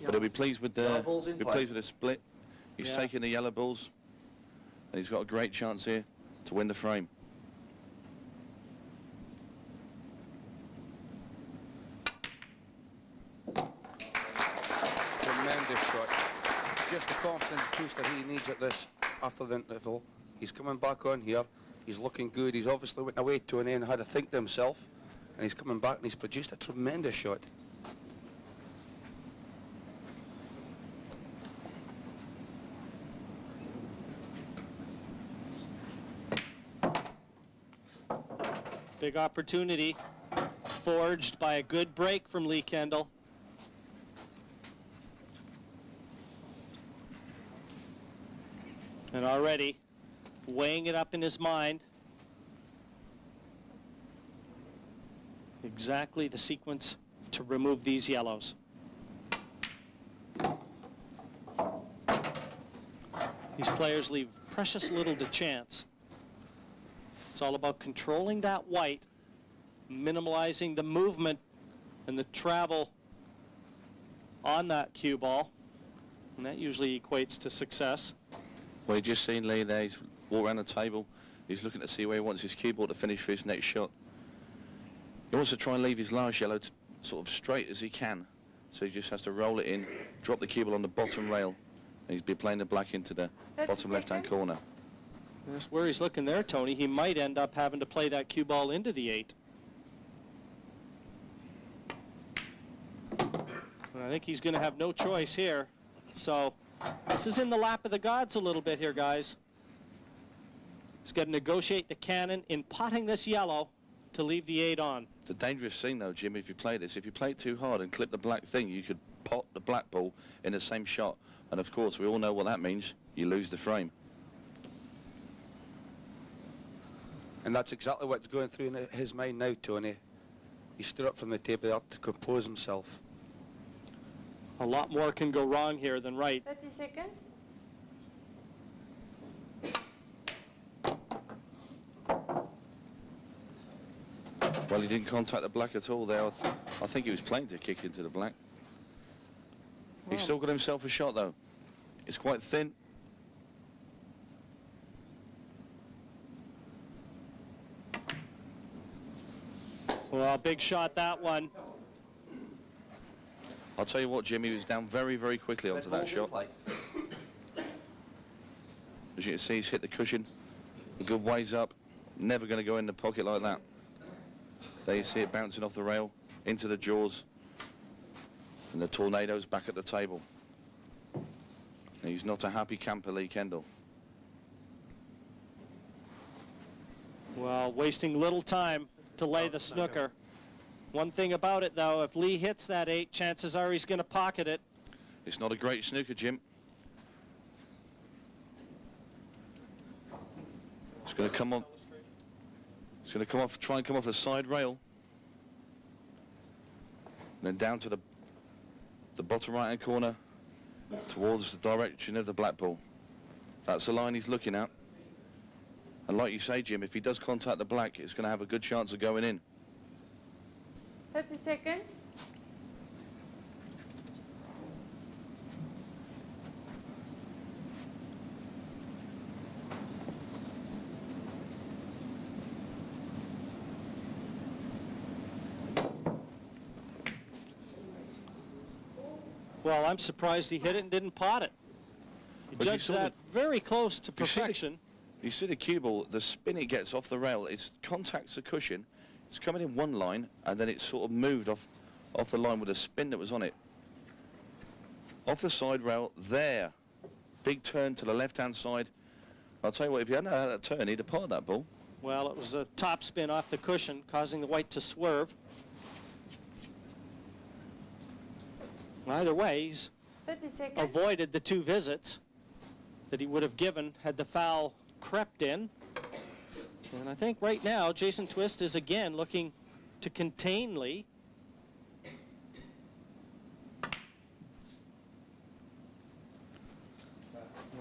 But he'll be pleased with the split. He's taking the yellow balls, and he's got a great chance here to win the frame. Tremendous shot. Just the confidence boost that he needs at this after the interval. He's coming back on here. He's looking good. He's obviously went away to an end and had to think to himself. And he's coming back and he's produced a tremendous shot. Big opportunity forged by a good break from Lee Kendell. And already weighing it up in his mind. Exactly the sequence to remove these yellows. These players leave precious little to chance. It's all about controlling that white, minimalizing the movement and the travel on that cue ball, and that usually equates to success. Well, you just seen Lee there. He's walked around the table. He's looking to see where he wants his cue ball to finish for his next shot. He wants to try and leave his last yellow sort of straight as he can. So he just has to roll it in, drop the cue ball on the bottom rail, and he's been playing the black into the bottom left-hand corner. That's where he's looking there, Tony. He might end up having to play that cue ball into the 8. And I think he's going to have no choice here. So this is in the lap of the gods a little bit here, guys. He's got to negotiate the cannon in potting this yellow to leave the 8 on. It's a dangerous thing, though, Jim, if you play this. If you play it too hard and clip the black thing, you could pot the black ball in the same shot. And, of course, we all know what that means. You lose the frame. And that's exactly what's going through in his mind now, Tony. He stood up from the table up to compose himself. A lot more can go wrong here than right. 30 seconds. Well, he didn't contact the black at all there. I think he was playing to kick into the black. He's still got himself a shot, though. It's quite thin. Well, big shot, that one. I'll tell you what, Jimmy was down very, very quickly onto that shot. As you can see, he's hit the cushion a good ways up. Never going to go in the pocket like that. There you see it bouncing off the rail into the jaws. And the tornado's back at the table. And he's not a happy camper, Lee Kendell. Well, wasting little time to lay the snooker. One thing about it, though, if Lee hits that 8, chances are he's going to pocket it. It's not a great snooker, Jim. going to come on. It's going to come off, try and come off the side rail. And then down to the bottom right-hand corner towards the direction of the black ball. That's the line he's looking at. And like you say, Jim, if he does contact the black, it's going to have a good chance of going in. 30 seconds. Well, I'm surprised he hit it and didn't pot it. He But you judged saw that very close to you see the- perfection. You see the cue ball, the spin it gets off the rail, it contacts the cushion, it's coming in one line, and then it's sort of moved off the line with the spin that was on it. Off the side rail, there. Big turn to the left-hand side. I'll tell you what, if he hadn't had that turn, he'd have potted that ball. Well, it was a top spin off the cushion, causing the white to swerve. Either way, he's 30 seconds. avoided the 2 visits that he would have given had the foul crept in. And I think right now Jason Twist is again looking to contain Lee.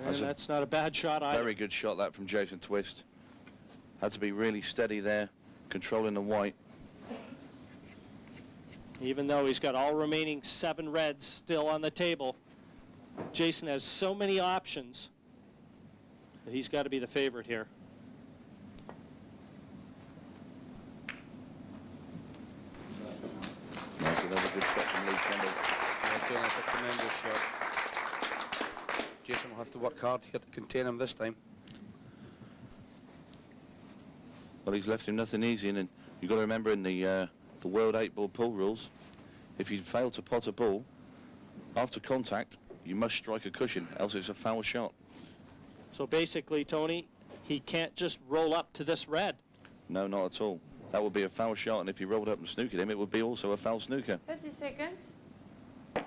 And that's not a bad shot either. Very good shot that from Jason Twist. Had to be really steady there, controlling the white. Even though he's got all remaining 7 reds still on the table, Jason has so many options that he's got to be the favorite here. That's another good shot from Lee Kendell. Yeah, that's a tremendous shot. Jason will have to work hard here to contain him this time. Well, he's left him nothing easy, and you've got to remember in the World 8-ball pool rules, if you fail to pot a ball, after contact, you must strike a cushion, else it's a foul shot. So basically, Tony, he can't just roll up to this red. No, not at all. That would be a foul shot, and if he rolled up and snookered him, it would be also a foul snooker. 30 seconds. And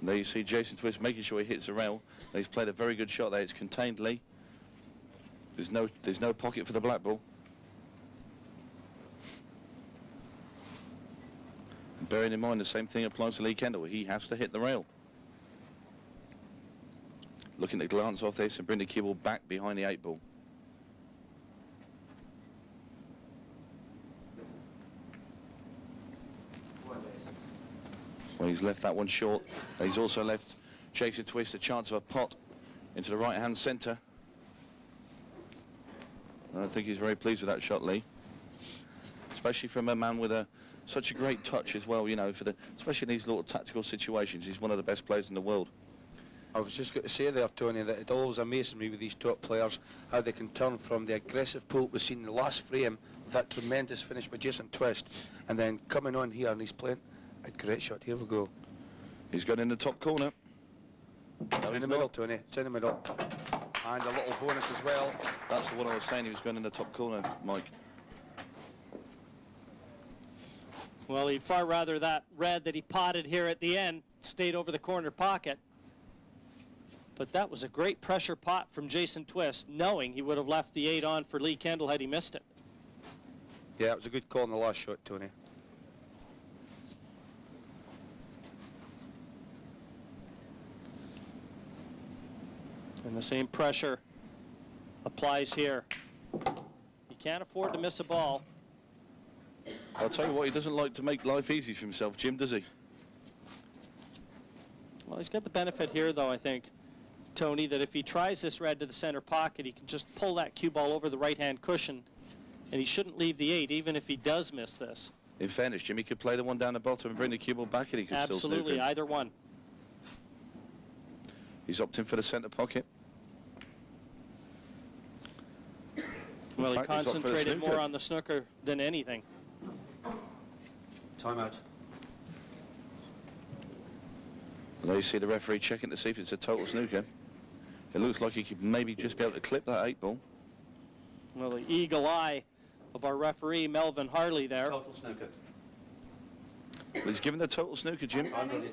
there you see Jason Twist making sure he hits the rail. And he's played a very good shot there. It's contained Lee. There's no pocket for the black ball. And bearing in mind the same thing applies to Lee Kendell. He has to hit the rail. Looking to glance off this and bring the cue ball back behind the 8-ball. Well, he's left that one short. He's also left Jason Twist a chance of a pot into the right-hand centre. I think he's very pleased with that shot, Lee. Especially from a man with such a great touch as well, you know, especially in these little tactical situations. He's one of the best players in the world. I was just going to say there, Tony, that it always amazes me with these top players how they can turn from the aggressive pull we've seen in the last frame, that tremendous finish by Jason Twist, and then coming on here and he's playing a great shot. Here we go. He's got in the top corner. It's in the middle, Tony. It's in the middle. And a little bonus as well. That's the one I was saying. He was going in the top corner, Mike. Well, he'd far rather that red that he potted here at the end stayed over the corner pocket. But that was a great pressure pot from Jason Twist, knowing he would have left the 8 on for Lee Kendell had he missed it. Yeah, it was a good call on the last shot, Tony. And the same pressure applies here. He can't afford to miss a ball. I'll tell you what, he doesn't like to make life easy for himself, Jim, does he? Well, he's got the benefit here, though, I think, Tony, that if he tries this red to the center pocket, he can just pull that cue ball over the right-hand cushion, and he shouldn't leave the 8, even if he does miss this. In fairness, Jim, he could play the one down the bottom and bring the cue ball back, and he could still snook Absolutely, it. either one. He's opting for the centre pocket. Well, he fact, he's up for the concentrated snooker. more on the snooker than anything. Timeout. There you see the referee checking to see if it's a total snooker. It looks like he could maybe just be able to clip that 8-ball. Well, the eagle eye of our referee, Melvin Harley, there. Total snooker. Well, he's given the total snooker, Jim. Time ready.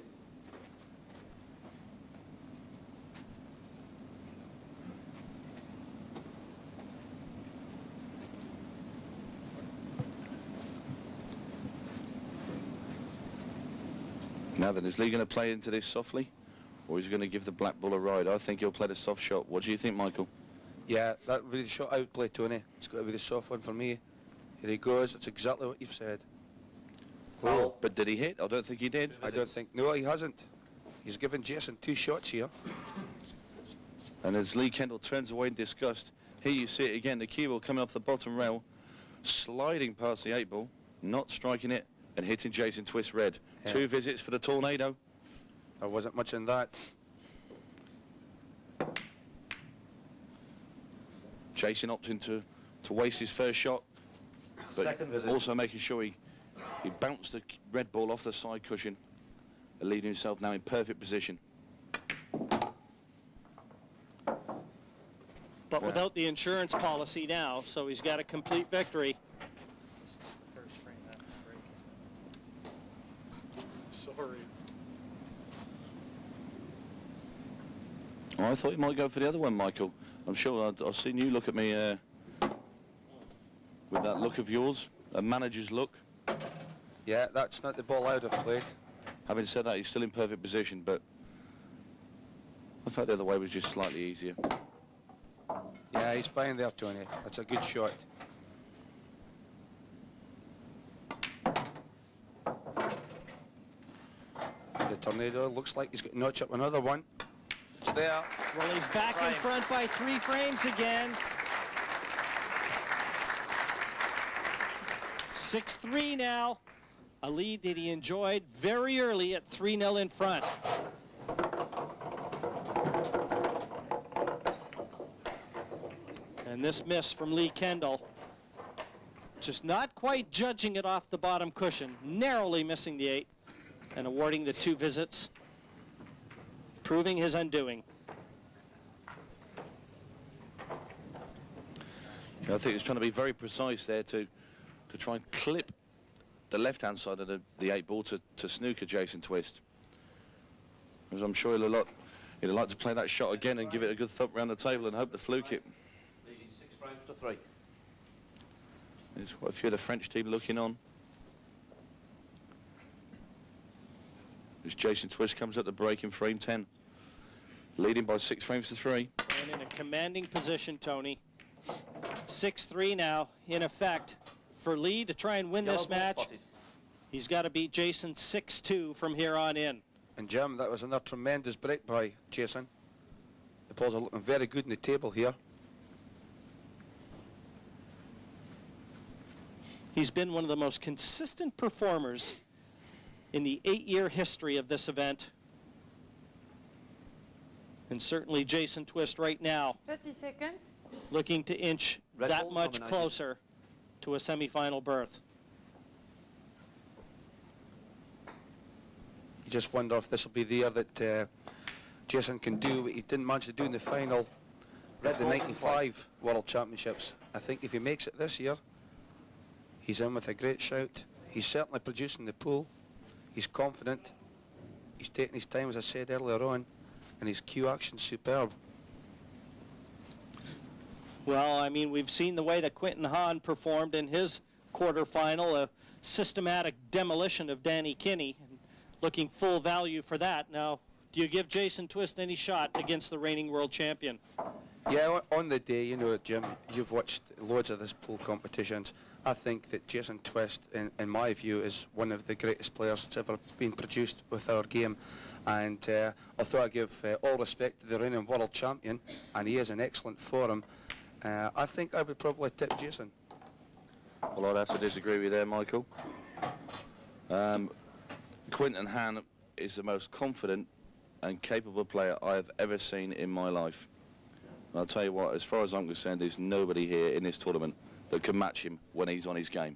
Now then, is Lee going to play into this softly, or is he going to give the black ball a ride? I think he'll play the soft shot. What do you think, Michael? Yeah, that would be the shot I would play, Tony. It's got to be the soft one for me. Here he goes. It's exactly what you've said. Oh, but did he hit? I don't think he did. I don't think. No, he hasn't. He's given Jason 2 shots here. And as Lee Kendell turns away in disgust, here you see it again. The cue ball coming off the bottom rail, sliding past the 8 ball, not striking it, and hitting Jason Twist red. Yeah. 2 visits for the Tornado. There wasn't much in that. Jason opting to waste his first shot, but also making sure he bounced the red ball off the side cushion, and leaving himself now in perfect position. But without the insurance policy now, so he's got a complete victory. Sorry. Oh, I thought you might go for the other one, Michael. I'm sure I've seen you look at me with that look of yours, a manager's look. Yeah, that's not the ball I would have played. Having said that, he's still in perfect position, but I thought the other way was just slightly easier. Yeah, he's fine there, Tony. That's a good shot. The Tornado looks like he's got to notch up another one. It's there. Well, he's back in front by 3 frames again. 6-3 now. A lead that he enjoyed very early at 3-0 in front. And this miss from Lee Kendell, just not quite judging it off the bottom cushion, narrowly missing the 8 and awarding the 2 visits, proving his undoing. I think he's trying to be very precise there to try and clip the left-hand side of the 8 ball to snooker Jason Twist. As I'm sure he'd like to play that shot again and give it a good thump around the table and hope to fluke it. Leading 6 frames to 3. There's quite a few of the French team looking on. As Jason Twist comes up the break in frame 10, leading by 6 frames to 3. And in a commanding position, Tony. 6-3 now, in effect, for Lee to try and win this match. He's got to beat Jason 6-2 from here on in. And Jim, that was another tremendous break by Jason. The balls are looking very good in the table here. He's been one of the most consistent performers in the 8-year history of this event. And certainly Jason Twist right now 30 seconds. looking to inch that much closer to a semifinal berth. You just wonder if this will be the year that Jason can do what he didn't manage to do in the final at the 95 World Championships. I think if he makes it this year, he's in with a great shout. He's certainly producing the pool. He's confident. He's taking his time, as I said earlier on, and his cue action's superb. Well, I mean, we've seen the way that Quinton Hahn performed in his quarterfinal, a systematic demolition of Danny Kinney, and looking full value for that. Now, do you give Jason Twist any shot against the reigning world champion? Yeah, on the day, you know, Jim, you've watched loads of this pool competitions. I think that Jason Twist, in my view, is one of the greatest players that's ever been produced with our game. And although I give all respect to the reigning world champion, and he is in excellent form, I think I would probably tip Jason. Well, I'd have to disagree with you there, Michael. Quinton Hahn is the most confident and capable player I have ever seen in my life. And I'll tell you what, as far as I'm concerned, there's nobody here in this tournament that can match him when he's on his game.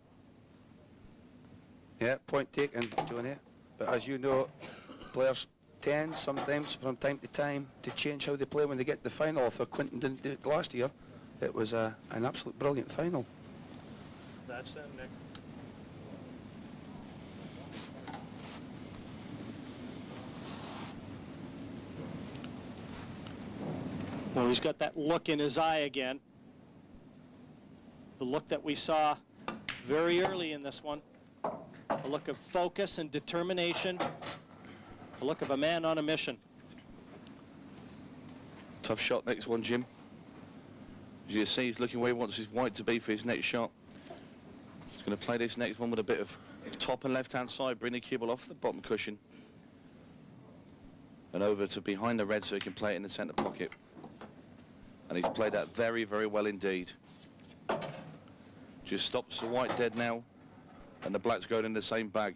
Yeah, point taken, Johnny. But as you know, players tend sometimes from time to time to change how they play when they get to the final. Although Quinton didn't do it last year, it was an absolute brilliant final. That's them, Nick. Well, he's got that look in his eye again. The look that we saw very early in this one. A look of focus and determination. The look of a man on a mission. Tough shot, next one, Jim. As you see, he's looking where he wants his white to be for his next shot. He's going to play this next one with a bit of top and left-hand side, bring the cue ball off the bottom cushion and over to behind the red so he can play it in the centre pocket. And he's played that very, very well indeed. Just stops the white dead now, and the black's going in the same bag.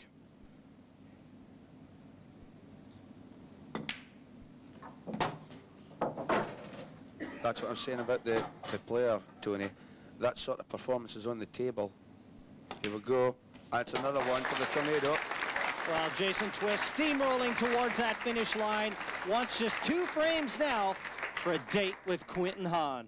That's what I'm saying about the player, Tony. That sort of performance is on the table. Here we go. That's another one for the tornado. Well, Jason Twist steamrolling towards that finish line. Wants just 2 frames now for a date with Quinton Hahn.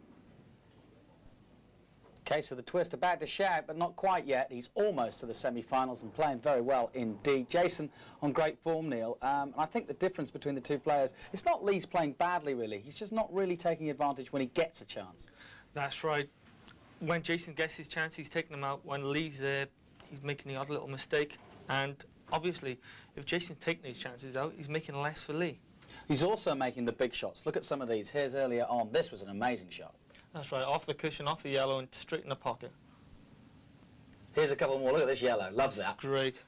Okay, so the Twist about to shout, but not quite yet. He's almost to the semi-finals and playing very well indeed. Jason on great form, Neil. And I think the difference between the two players, it's not Lee's playing badly, really. He's just not really taking advantage when he gets a chance. That's right. When Jason gets his chance, he's taking them out. When Lee's there, he's making the odd little mistake. And obviously, if Jason's taking his chances out, he's making less for Lee. He's also making the big shots. Look at some of these. Here's earlier on. This was an amazing shot. That's right, off the cushion, off the yellow, and straight in the pocket. Here's a couple more. Look at this yellow. Love that. Great.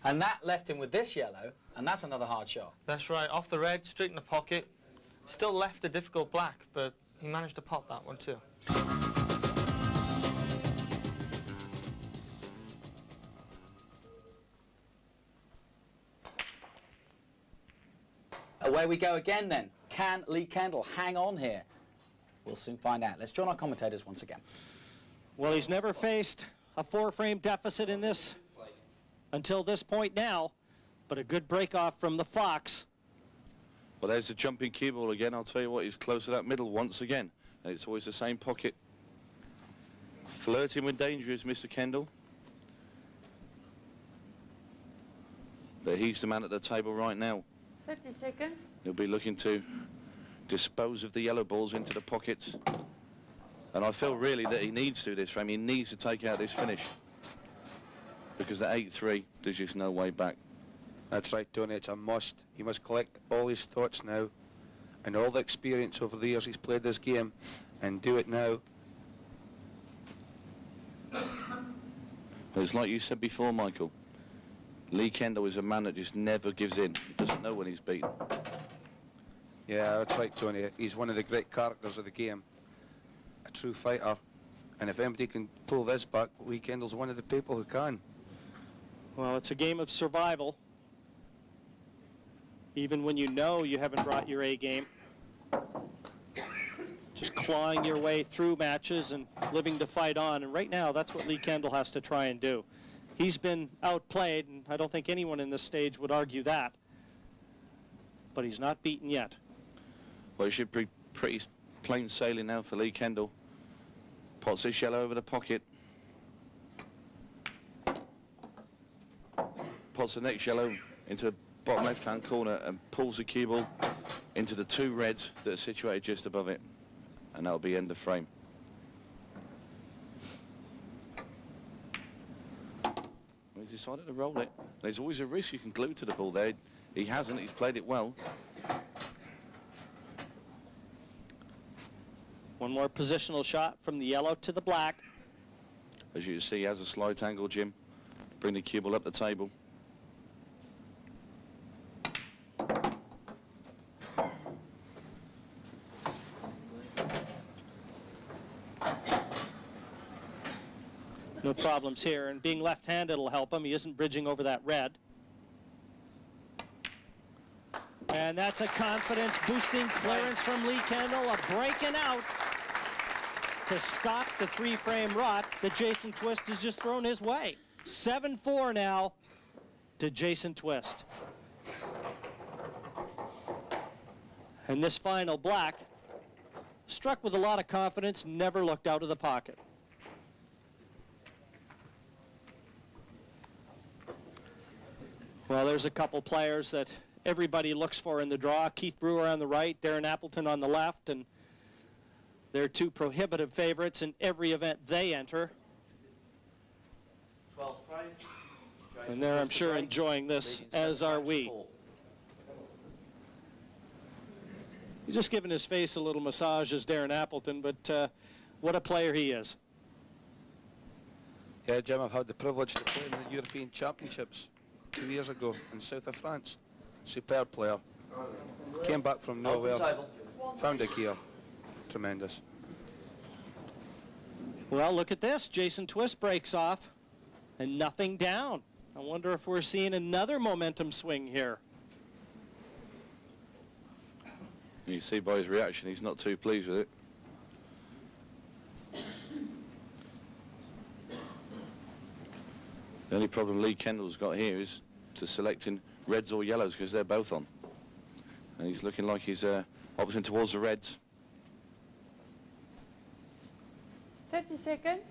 And that left him with this yellow, and that's another hard shot. That's right, off the red, straight in the pocket. Still left a difficult black, but he managed to pop that one too. Away we go again then. Can Lee Kendell hang on here? We'll soon find out. Let's join our commentators once again. Well, he's never faced a 4-frame deficit in this until this point now, but a good break off from the Fox. Well, there's the jumping cue ball again. I'll tell you what, he's close to that middle once again. And it's always the same pocket. Flirting with danger is Mr. Kendell. But he's the man at the table right now. 30 seconds. He'll be looking to dispose of the yellow balls into the pockets. And I feel really that he needs to this frame. He needs to take out this finish. Because at 8-3, there's just no way back. That's right, Tony. It's a must. He must collect all his thoughts now and all the experience over the years he's played this game and do it now. It's like you said before, Michael. Lee Kendell is a man that just never gives in. He doesn't know when he's beaten. Yeah, that's right, Tony. He's one of the great characters of the game. A true fighter. And if anybody can pull this back, Lee Kendall's one of the people who can. Well, it's a game of survival. Even when you know you haven't brought your A game. Just clawing your way through matches and living to fight on. And right now, that's what Lee Kendell has to try and do. He's been outplayed, and I don't think anyone in this stage would argue that. But he's not beaten yet. Well, it should be pretty plain sailing now for Lee Kendell. Pots this yellow over the pocket. Pots the next yellow into the bottom left-hand corner and pulls the cue ball into the 2 reds that are situated just above it. And that'll be end of frame. He's decided to roll it. There's always a risk you can glue to the ball there. He hasn't. He's played it well. One more positional shot from the yellow to the black. As you can see, he has a slight angle, Jim. Bring the cue ball up the table. No problems here, and being left-handed will help him. He isn't bridging over that red. And that's a confidence-boosting clearance from Lee Kendell, a breaking out to stop the 3-frame rot that Jason Twist has just thrown his way. 7-4 now to Jason Twist. And this final black, struck with a lot of confidence, never looked out of the pocket. Well, there's a couple players that everybody looks for in the draw. Keith Brewer on the right, Darren Appleton on the left, and they're 2 prohibitive favorites in every event they enter. And they're, I'm sure, enjoying this, as are we. He's just giving his face a little massage as Darren Appleton, but what a player he is. Yeah, Jim, I've had the privilege to play in the European Championships 2 years ago in south of France. Superb player. Came back from nowhere, found a gear. Tremendous. Well, look at this. Jason Twist breaks off and nothing down. I wonder if we're seeing another momentum swing here. You see by his reaction, he's not too pleased with it. The only problem Lee Kendall's got here is to selecting reds or yellows because they're both on. And he's looking like he's opting towards the reds. 30 seconds.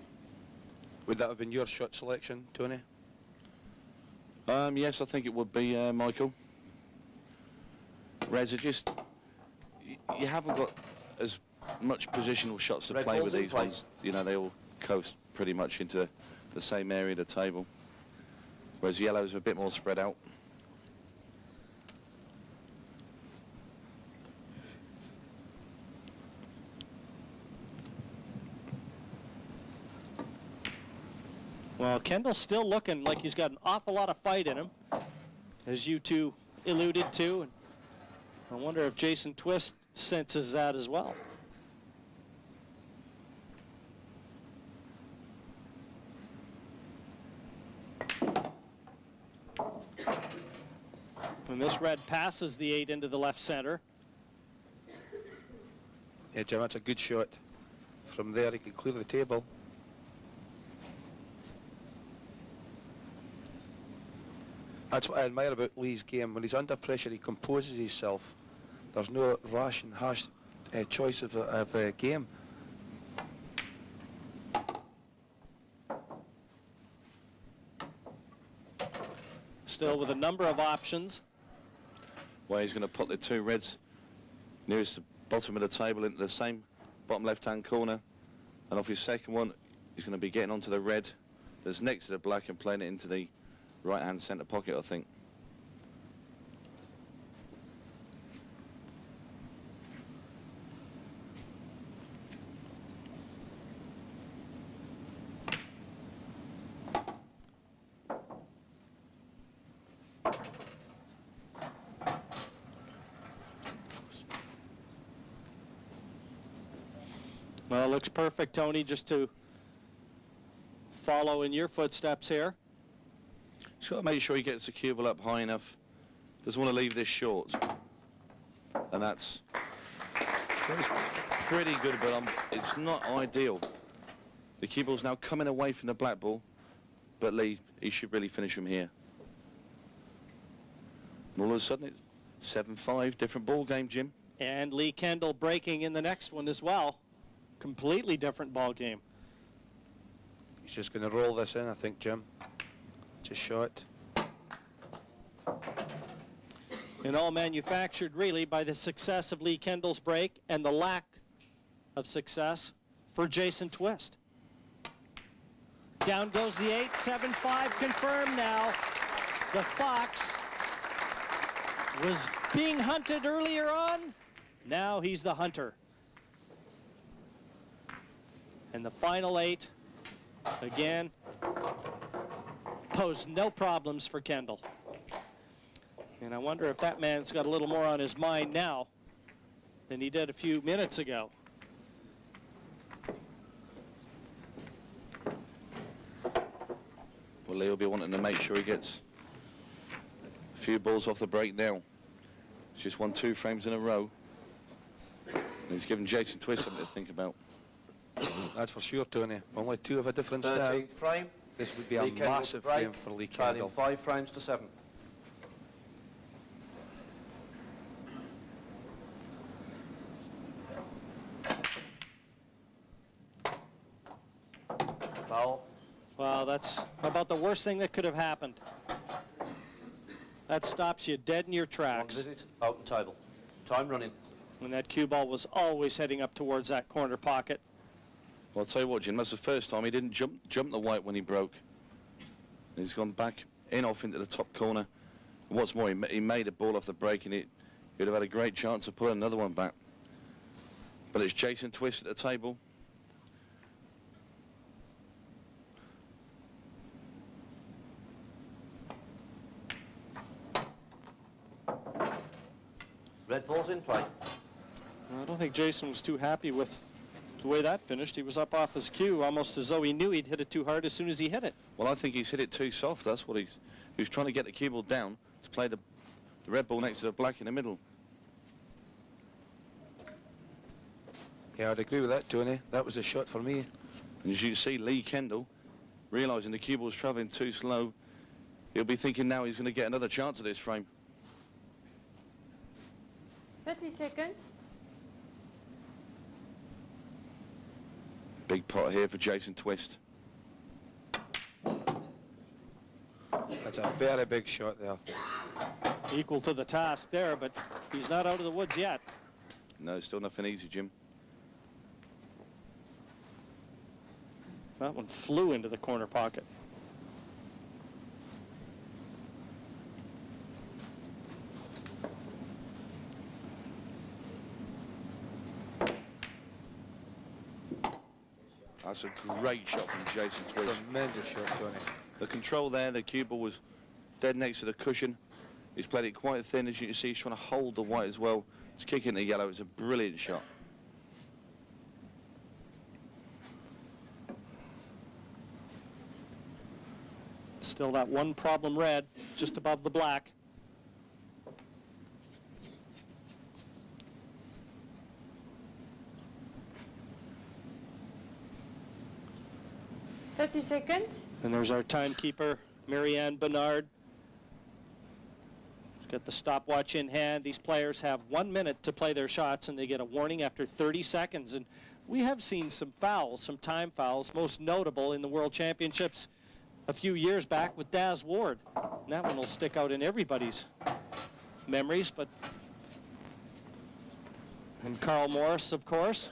Would that have been your shot selection, Tony? Yes, I think it would be, Michael. Reds are just... You haven't got as much positional shots to play with these ones. You know, they all coast pretty much into the same area of the table. Whereas yellows are a bit more spread out. Well, Kendall's still looking like he's got an awful lot of fight in him, as you two alluded to. And I wonder if Jason Twist senses that as well. And this red passes the 8 into the left center. Yeah, Jim, that's a good shot. From there, he can clear the table. That's what I admire about Lee's game. When he's under pressure, he composes himself. There's no rash and harsh choice of a game. Still with a number of options. Well, he's going to put the 2 reds nearest the bottom of the table into the same bottom left-hand corner. And off his second one, he's going to be getting onto the red that's next to the black and playing it into the right-hand centre pocket, I think. Well, it looks perfect, Tony, just to follow in your footsteps here. He's got to make sure he gets the cue ball up high enough. Doesn't want to leave this short. And that's pretty good, but it's not ideal. The cue ball's now coming away from the black ball, but Lee, he should really finish him here. And all of a sudden, it's 7-5, different ball game, Jim. And Lee Kendall breaking in the next one as well. Completely different ball game. He's just going to roll this in, I think, Jim. It's a shot. And all manufactured really by the success of Lee Kendall's break and the lack of success for Jason Twist. Down goes the 8, 7-5 confirmed now. The Fox was being hunted earlier on. Now he's the hunter. And the final 8, again, posed no problems for Kendall. And I wonder if that man's got a little more on his mind now than he did a few minutes ago. Well, Lee will be wanting to make sure he gets a few balls off the break now. He's just won 2 frames in a row. And he's given Jason Twist something to think about. That's for sure, Tony. Only 2 of a difference now. 13th frame. This would be a massive frame for Lee Kendall. 5 frames to 7. Foul. Wow, that's about the worst thing that could have happened. That stops you dead in your One tracks. visit, out and table. Time running. When that cue ball was always heading up towards that corner pocket. Well, I'll tell you what, Jim, that's the first time he didn't jump the white when he broke. He's gone back in off into the top corner. And what's more, he made a ball off the break, and he would have had a great chance of pulling another one back. But it's Jason Twist at the table. Red ball's in play. I don't think Jason was too happy with the way that finished. He was up off his cue, almost as though he knew he'd hit it too hard as soon as he hit it. Well, I think he's hit it too soft. That's what he was trying to get the cue ball down to play the red ball next to the black in the middle. Yeah, I'd agree with that, Tony. That was a shot for me. And as you see, Lee Kendell, realising the cue ball's travelling too slow, he'll be thinking now he's going to get another chance at this frame. 30 seconds. Big pot here for Jason Twist. That's a very big shot there. Equal to the task there, but he's not out of the woods yet. No, still nothing easy, Jim. That one flew into the corner pocket. That's a great shot from Jason Twist. Tremendous shot, Tony. The control there, the cue ball was dead next to the cushion. He's played it quite thin, as you can see. He's trying to hold the white as well. It's kicking the yellow. It's a brilliant shot. Still that one problem red, just above the black. Thirty seconds. And there's our timekeeper, Marianne Bernard. She's got the stopwatch in hand. These players have 1 minute to play their shots, and they get a warning after 30 seconds. And we have seen some fouls, some time fouls, most notable in the World Championships a few years back with Daz Ward. And that one will stick out in everybody's memories. And Carl Morris, of course.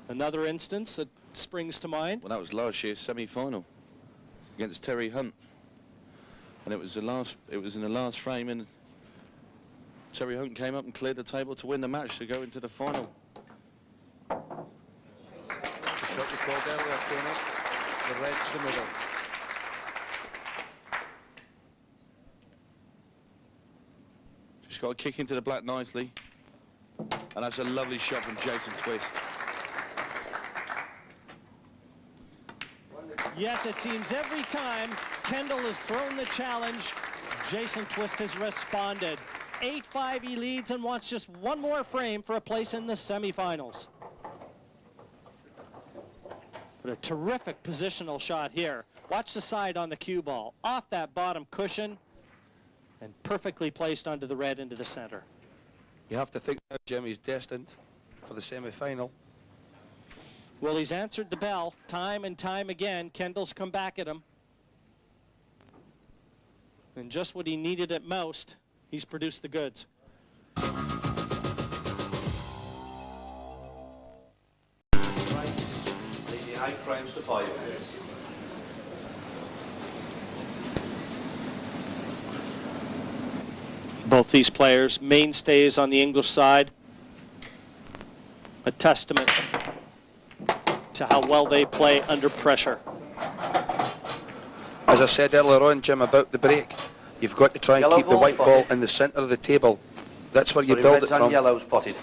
Another instance that springs to mind. Well, that was last year's semi-final against Terry Hunt, and it was in the last frame, and Terry Hunt came up and cleared the table to win the match to go into the final. The shot you called earlier, Tony. The red to the middle. Just got a kick into the black nicely, and that's a lovely shot from Jason Twist. Yes, it seems every time Kendell has thrown the challenge, Jason Twist has responded. 8-5 he leads and wants just one more frame for a place in the semifinals. But a terrific positional shot here. Watch the side on the cue ball. Off that bottom cushion and perfectly placed onto the red into the center. You have to think now, Jim, he's destined for the semi-final. Well, he's answered the bell time and time again. Kendall's come back at him. And just what he needed at most, he's produced the goods. Leading 8 frames to 5. Both these players, mainstays on the English side. A testament to how well they play under pressure. As I said earlier on, Jim, about the break, you've got to try and Yellow keep the ball white ball spotted. in the centre of the table. That's where you Sorry, build reds it and from. yellow spotted.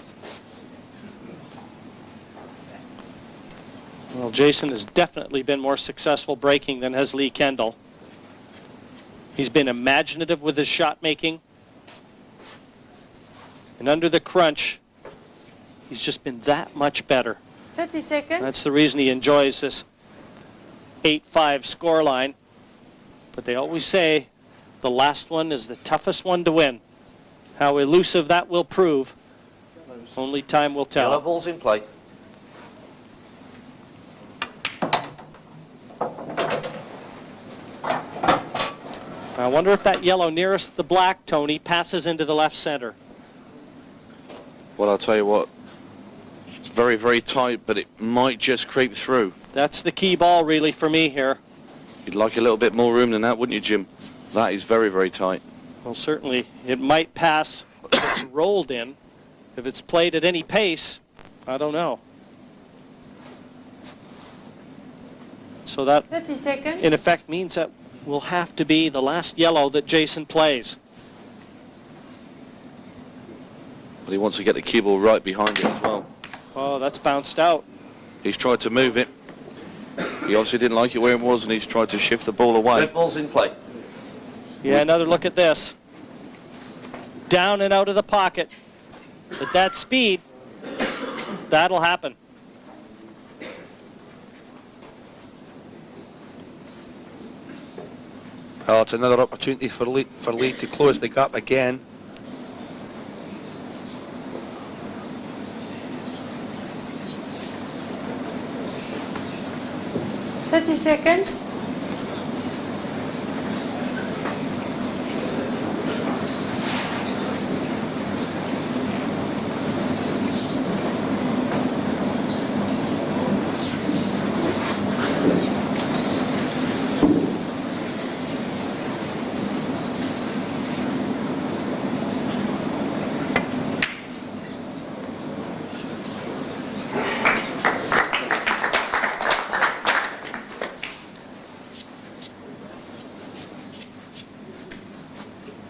Well, Jason has definitely been more successful breaking than has Lee Kendell. He's been imaginative with his shot making. And under the crunch, he's just been that much better. 30 seconds. That's the reason he enjoys this 8-5 scoreline. But they always say the last one is the toughest one to win. How elusive that will prove, only time will tell. Yellow ball's in play. I wonder if that yellow nearest the black, Tony, passes into the left center. Well, I'll tell you what, it's very, very tight, but it might just creep through. That's the key ball, really, for me here. You'd like a little bit more room than that, wouldn't you, Jim? That is very, very tight. Well, certainly, it might pass if it's rolled in. If it's played at any pace, I don't know. So that, 30 seconds. in effect, means that will have to be the last yellow that Jason plays. But he wants to get the cue ball right behind it as well. Oh, that's bounced out. He's tried to move it. He obviously didn't like it where it was, and he's tried to shift the ball away. Red ball's in play. Yeah, another look at this. Down and out of the pocket. At that speed, that'll happen. Well, it's another opportunity for Lee to close the gap again. Thirty seconds.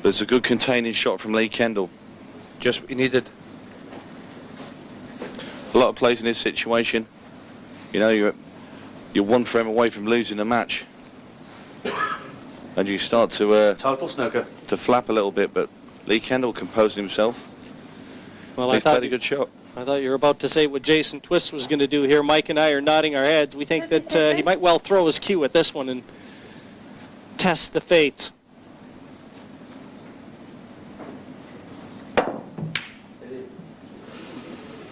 But it's a good containing shot from Lee Kendell. Just what he needed. A lot of plays in this situation. You know, you're one frame away from losing the match. And you start to Total snooker. to flap a little bit, but Lee Kendell composed himself. Well, He's played a good shot. I thought you were about to say what Jason Twist was going to do here. Mike and I are nodding our heads. We think 30 that he seconds. might well throw his cue at this one and test the fates.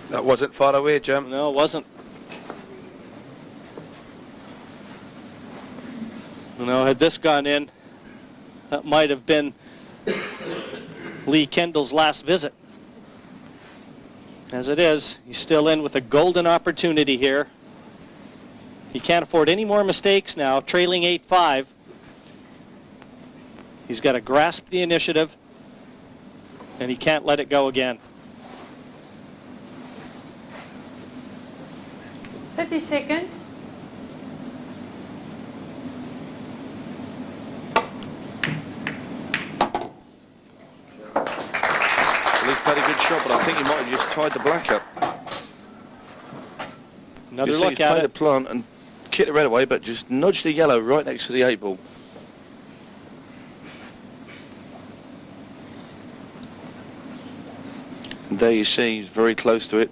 That wasn't far away, Jim. No, it wasn't. No, had this gone in, that might have been Lee Kendall's last visit. As it is, he's still in with a golden opportunity here. He can't afford any more mistakes now, trailing 8-5. He's got to grasp the initiative, and he can't let it go again. 30 seconds. Well, he's played a good shot, but I think he might have just tied the black up. Another You see look he's at played it. a plant and kicked the red away, but just nudged the yellow right next to the 8 ball. And there you see he's very close to it.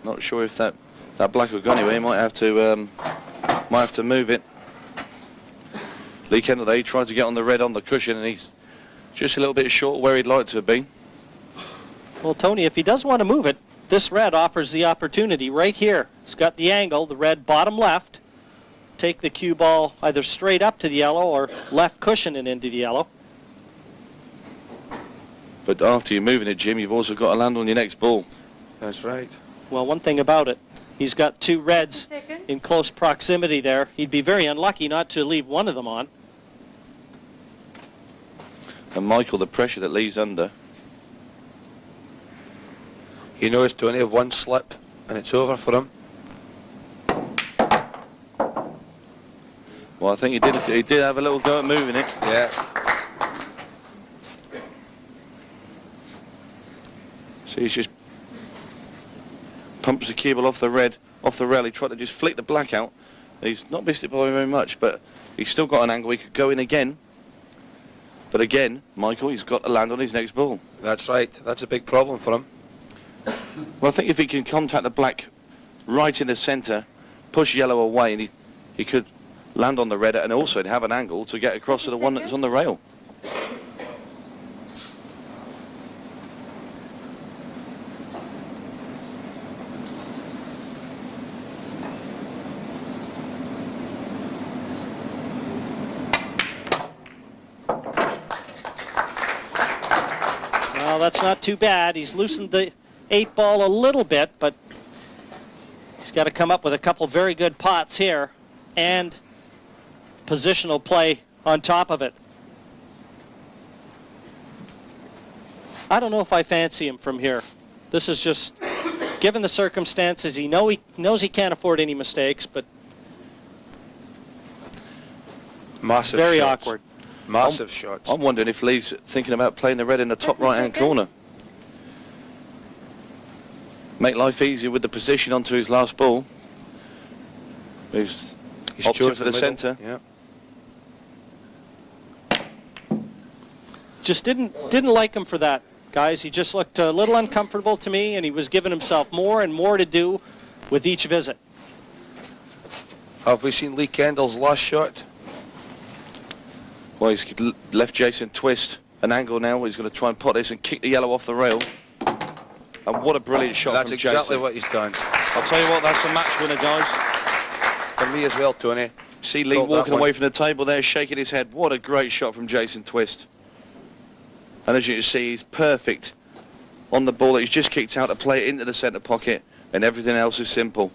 Not sure if that black will go anywhere. He might have to move it. Lee Kendell there, he tried to get on the red on the cushion, and he's just a little bit short where he'd like to have been. Well, Tony, if he does want to move it, this red offers the opportunity right here. It's got the angle, the red bottom left. Take the cue ball either straight up to the yellow or left cushion it into the yellow. But after you're moving it, Jim, you've also got to land on your next ball. That's right. Well, one thing about it, he's got two reds 30 seconds. in close proximity there. He'd be very unlucky not to leave one of them on. And Michael, the pressure that Lee's under. He knows to only have one slip, and it's over for him. Well, I think he did have a little go at moving it. Yeah. So he's just pumps the cue ball off the rail. He tried to just flick the black out. He's not missed it by very much, but he's still got an angle. He could go in again. But again, Michael, he's got to land on his next ball. That's right. That's a big problem for him. Well, I think if he can contact the black right in the centre, push yellow away, and he could land on the red, and also have an angle to get across to the one that's on the rail. Well, that's not too bad. He's loosened the 8 ball a little bit, but he's got to come up with a couple very good pots here and positional play on top of it. I don't know if I fancy him from here. This is just, given the circumstances, he knows he can't afford any mistakes, but Massive very shots. awkward. Massive shots. I'm wondering if Lee's thinking about playing the red in the top right-hand corner. Make life easier with the position onto his last ball. He's opted for the centre. Yeah. Just didn't like him for that, guys. He just looked a little uncomfortable to me, and he was giving himself more and more to do with each visit. Have we seen Lee Kendall's last shot? Well, he's left Jason twist an angle now. He's going to try and pot this and kick the yellow off the rail. And what a brilliant shot That's from Jason. exactly what he's done. I'll tell you what, that's a match winner, guys. For me as well, Tony. See Lee walking away from the table there, shaking his head. What a great shot from Jason Twist. And as you can see, he's perfect on the ball that he's just kicked out to play it into the centre pocket, and everything else is simple.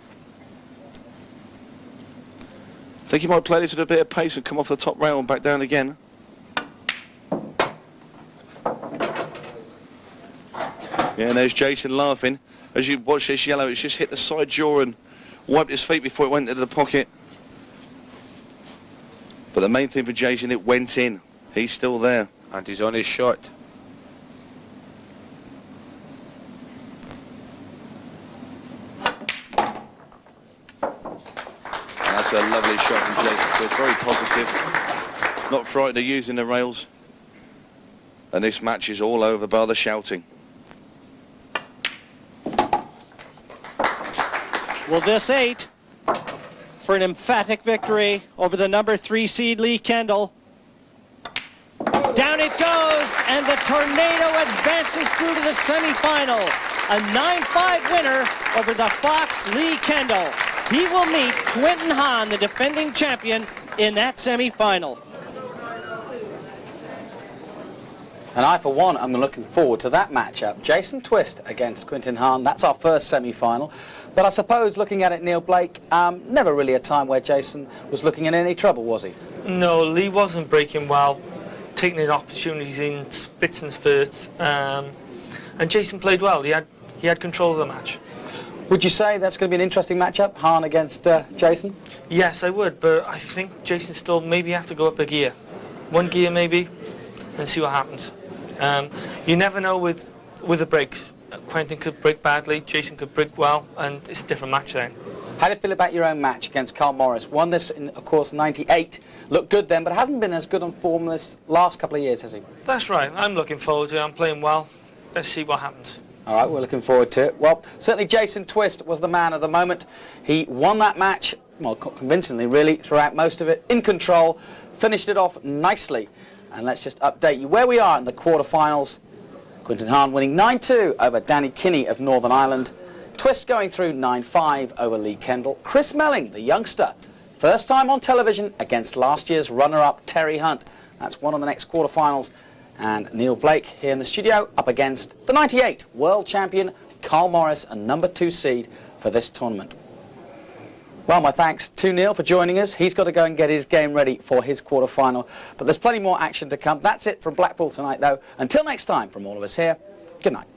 I think he might play this with a bit of pace and come off the top rail and back down again. Yeah, and there's Jason laughing. As you watch this yellow, it's just hit the side jaw and wiped his feet before it went into the pocket. But the main thing for Jason, it went in. He's still there. And he's on his shot. That's a lovely shot from Jason Twist. Very positive. Not frightened of using the rails. And this match is all over by the shouting. Will this 8 for an emphatic victory over the number 3 seed Lee Kendall. Down it goes, and the Tornado advances through to the semifinal. A 9-5 winner over the Fox Lee Kendall. He will meet Quinton Hahn, the defending champion, in that semifinal. And I, for one, am looking forward to that matchup. Jason Twist against Quinton Hahn. That's our first semi-final. But I suppose, looking at it, Neil Blake, never really a time where Jason was looking in any trouble, was he? No, Lee wasn't breaking well, taking his opportunities in spits and spurts. And Jason played well. He had control of the match. Would you say that's going to be an interesting matchup, Hahn against Jason? Yes, I would, but I think Jason still maybe have to go up a gear. One gear maybe, and see what happens. You never know with the breaks. Quentin could break badly, Jason could break well, and it's a different match then. How do you feel about your own match against Carl Morris? Won this in, of course, '98. Looked good then, but hasn't been as good on form this last couple of years, has he? That's right. I'm looking forward to it. I'm playing well. Let's see what happens. All right, we're looking forward to it. Well, certainly Jason Twist was the man of the moment. He won that match, well, convincingly, really, throughout most of it, in control, finished it off nicely. And let's just update you where we are in the quarterfinals. Quinton Hahn winning 9-2 over Danny Kinney of Northern Ireland. Twist going through 9-5 over Lee Kendall. Chris Melling, the youngster, first time on television against last year's runner-up Terry Hunt. That's one of the next quarterfinals. And Neil Blake here in the studio up against the '98 world champion Carl Morris, a number 2 seed for this tournament. Well, my thanks to Neil for joining us. He's got to go and get his game ready for his quarterfinal. But there's plenty more action to come. That's it from Blackpool tonight, though. Until next time, from all of us here, good night.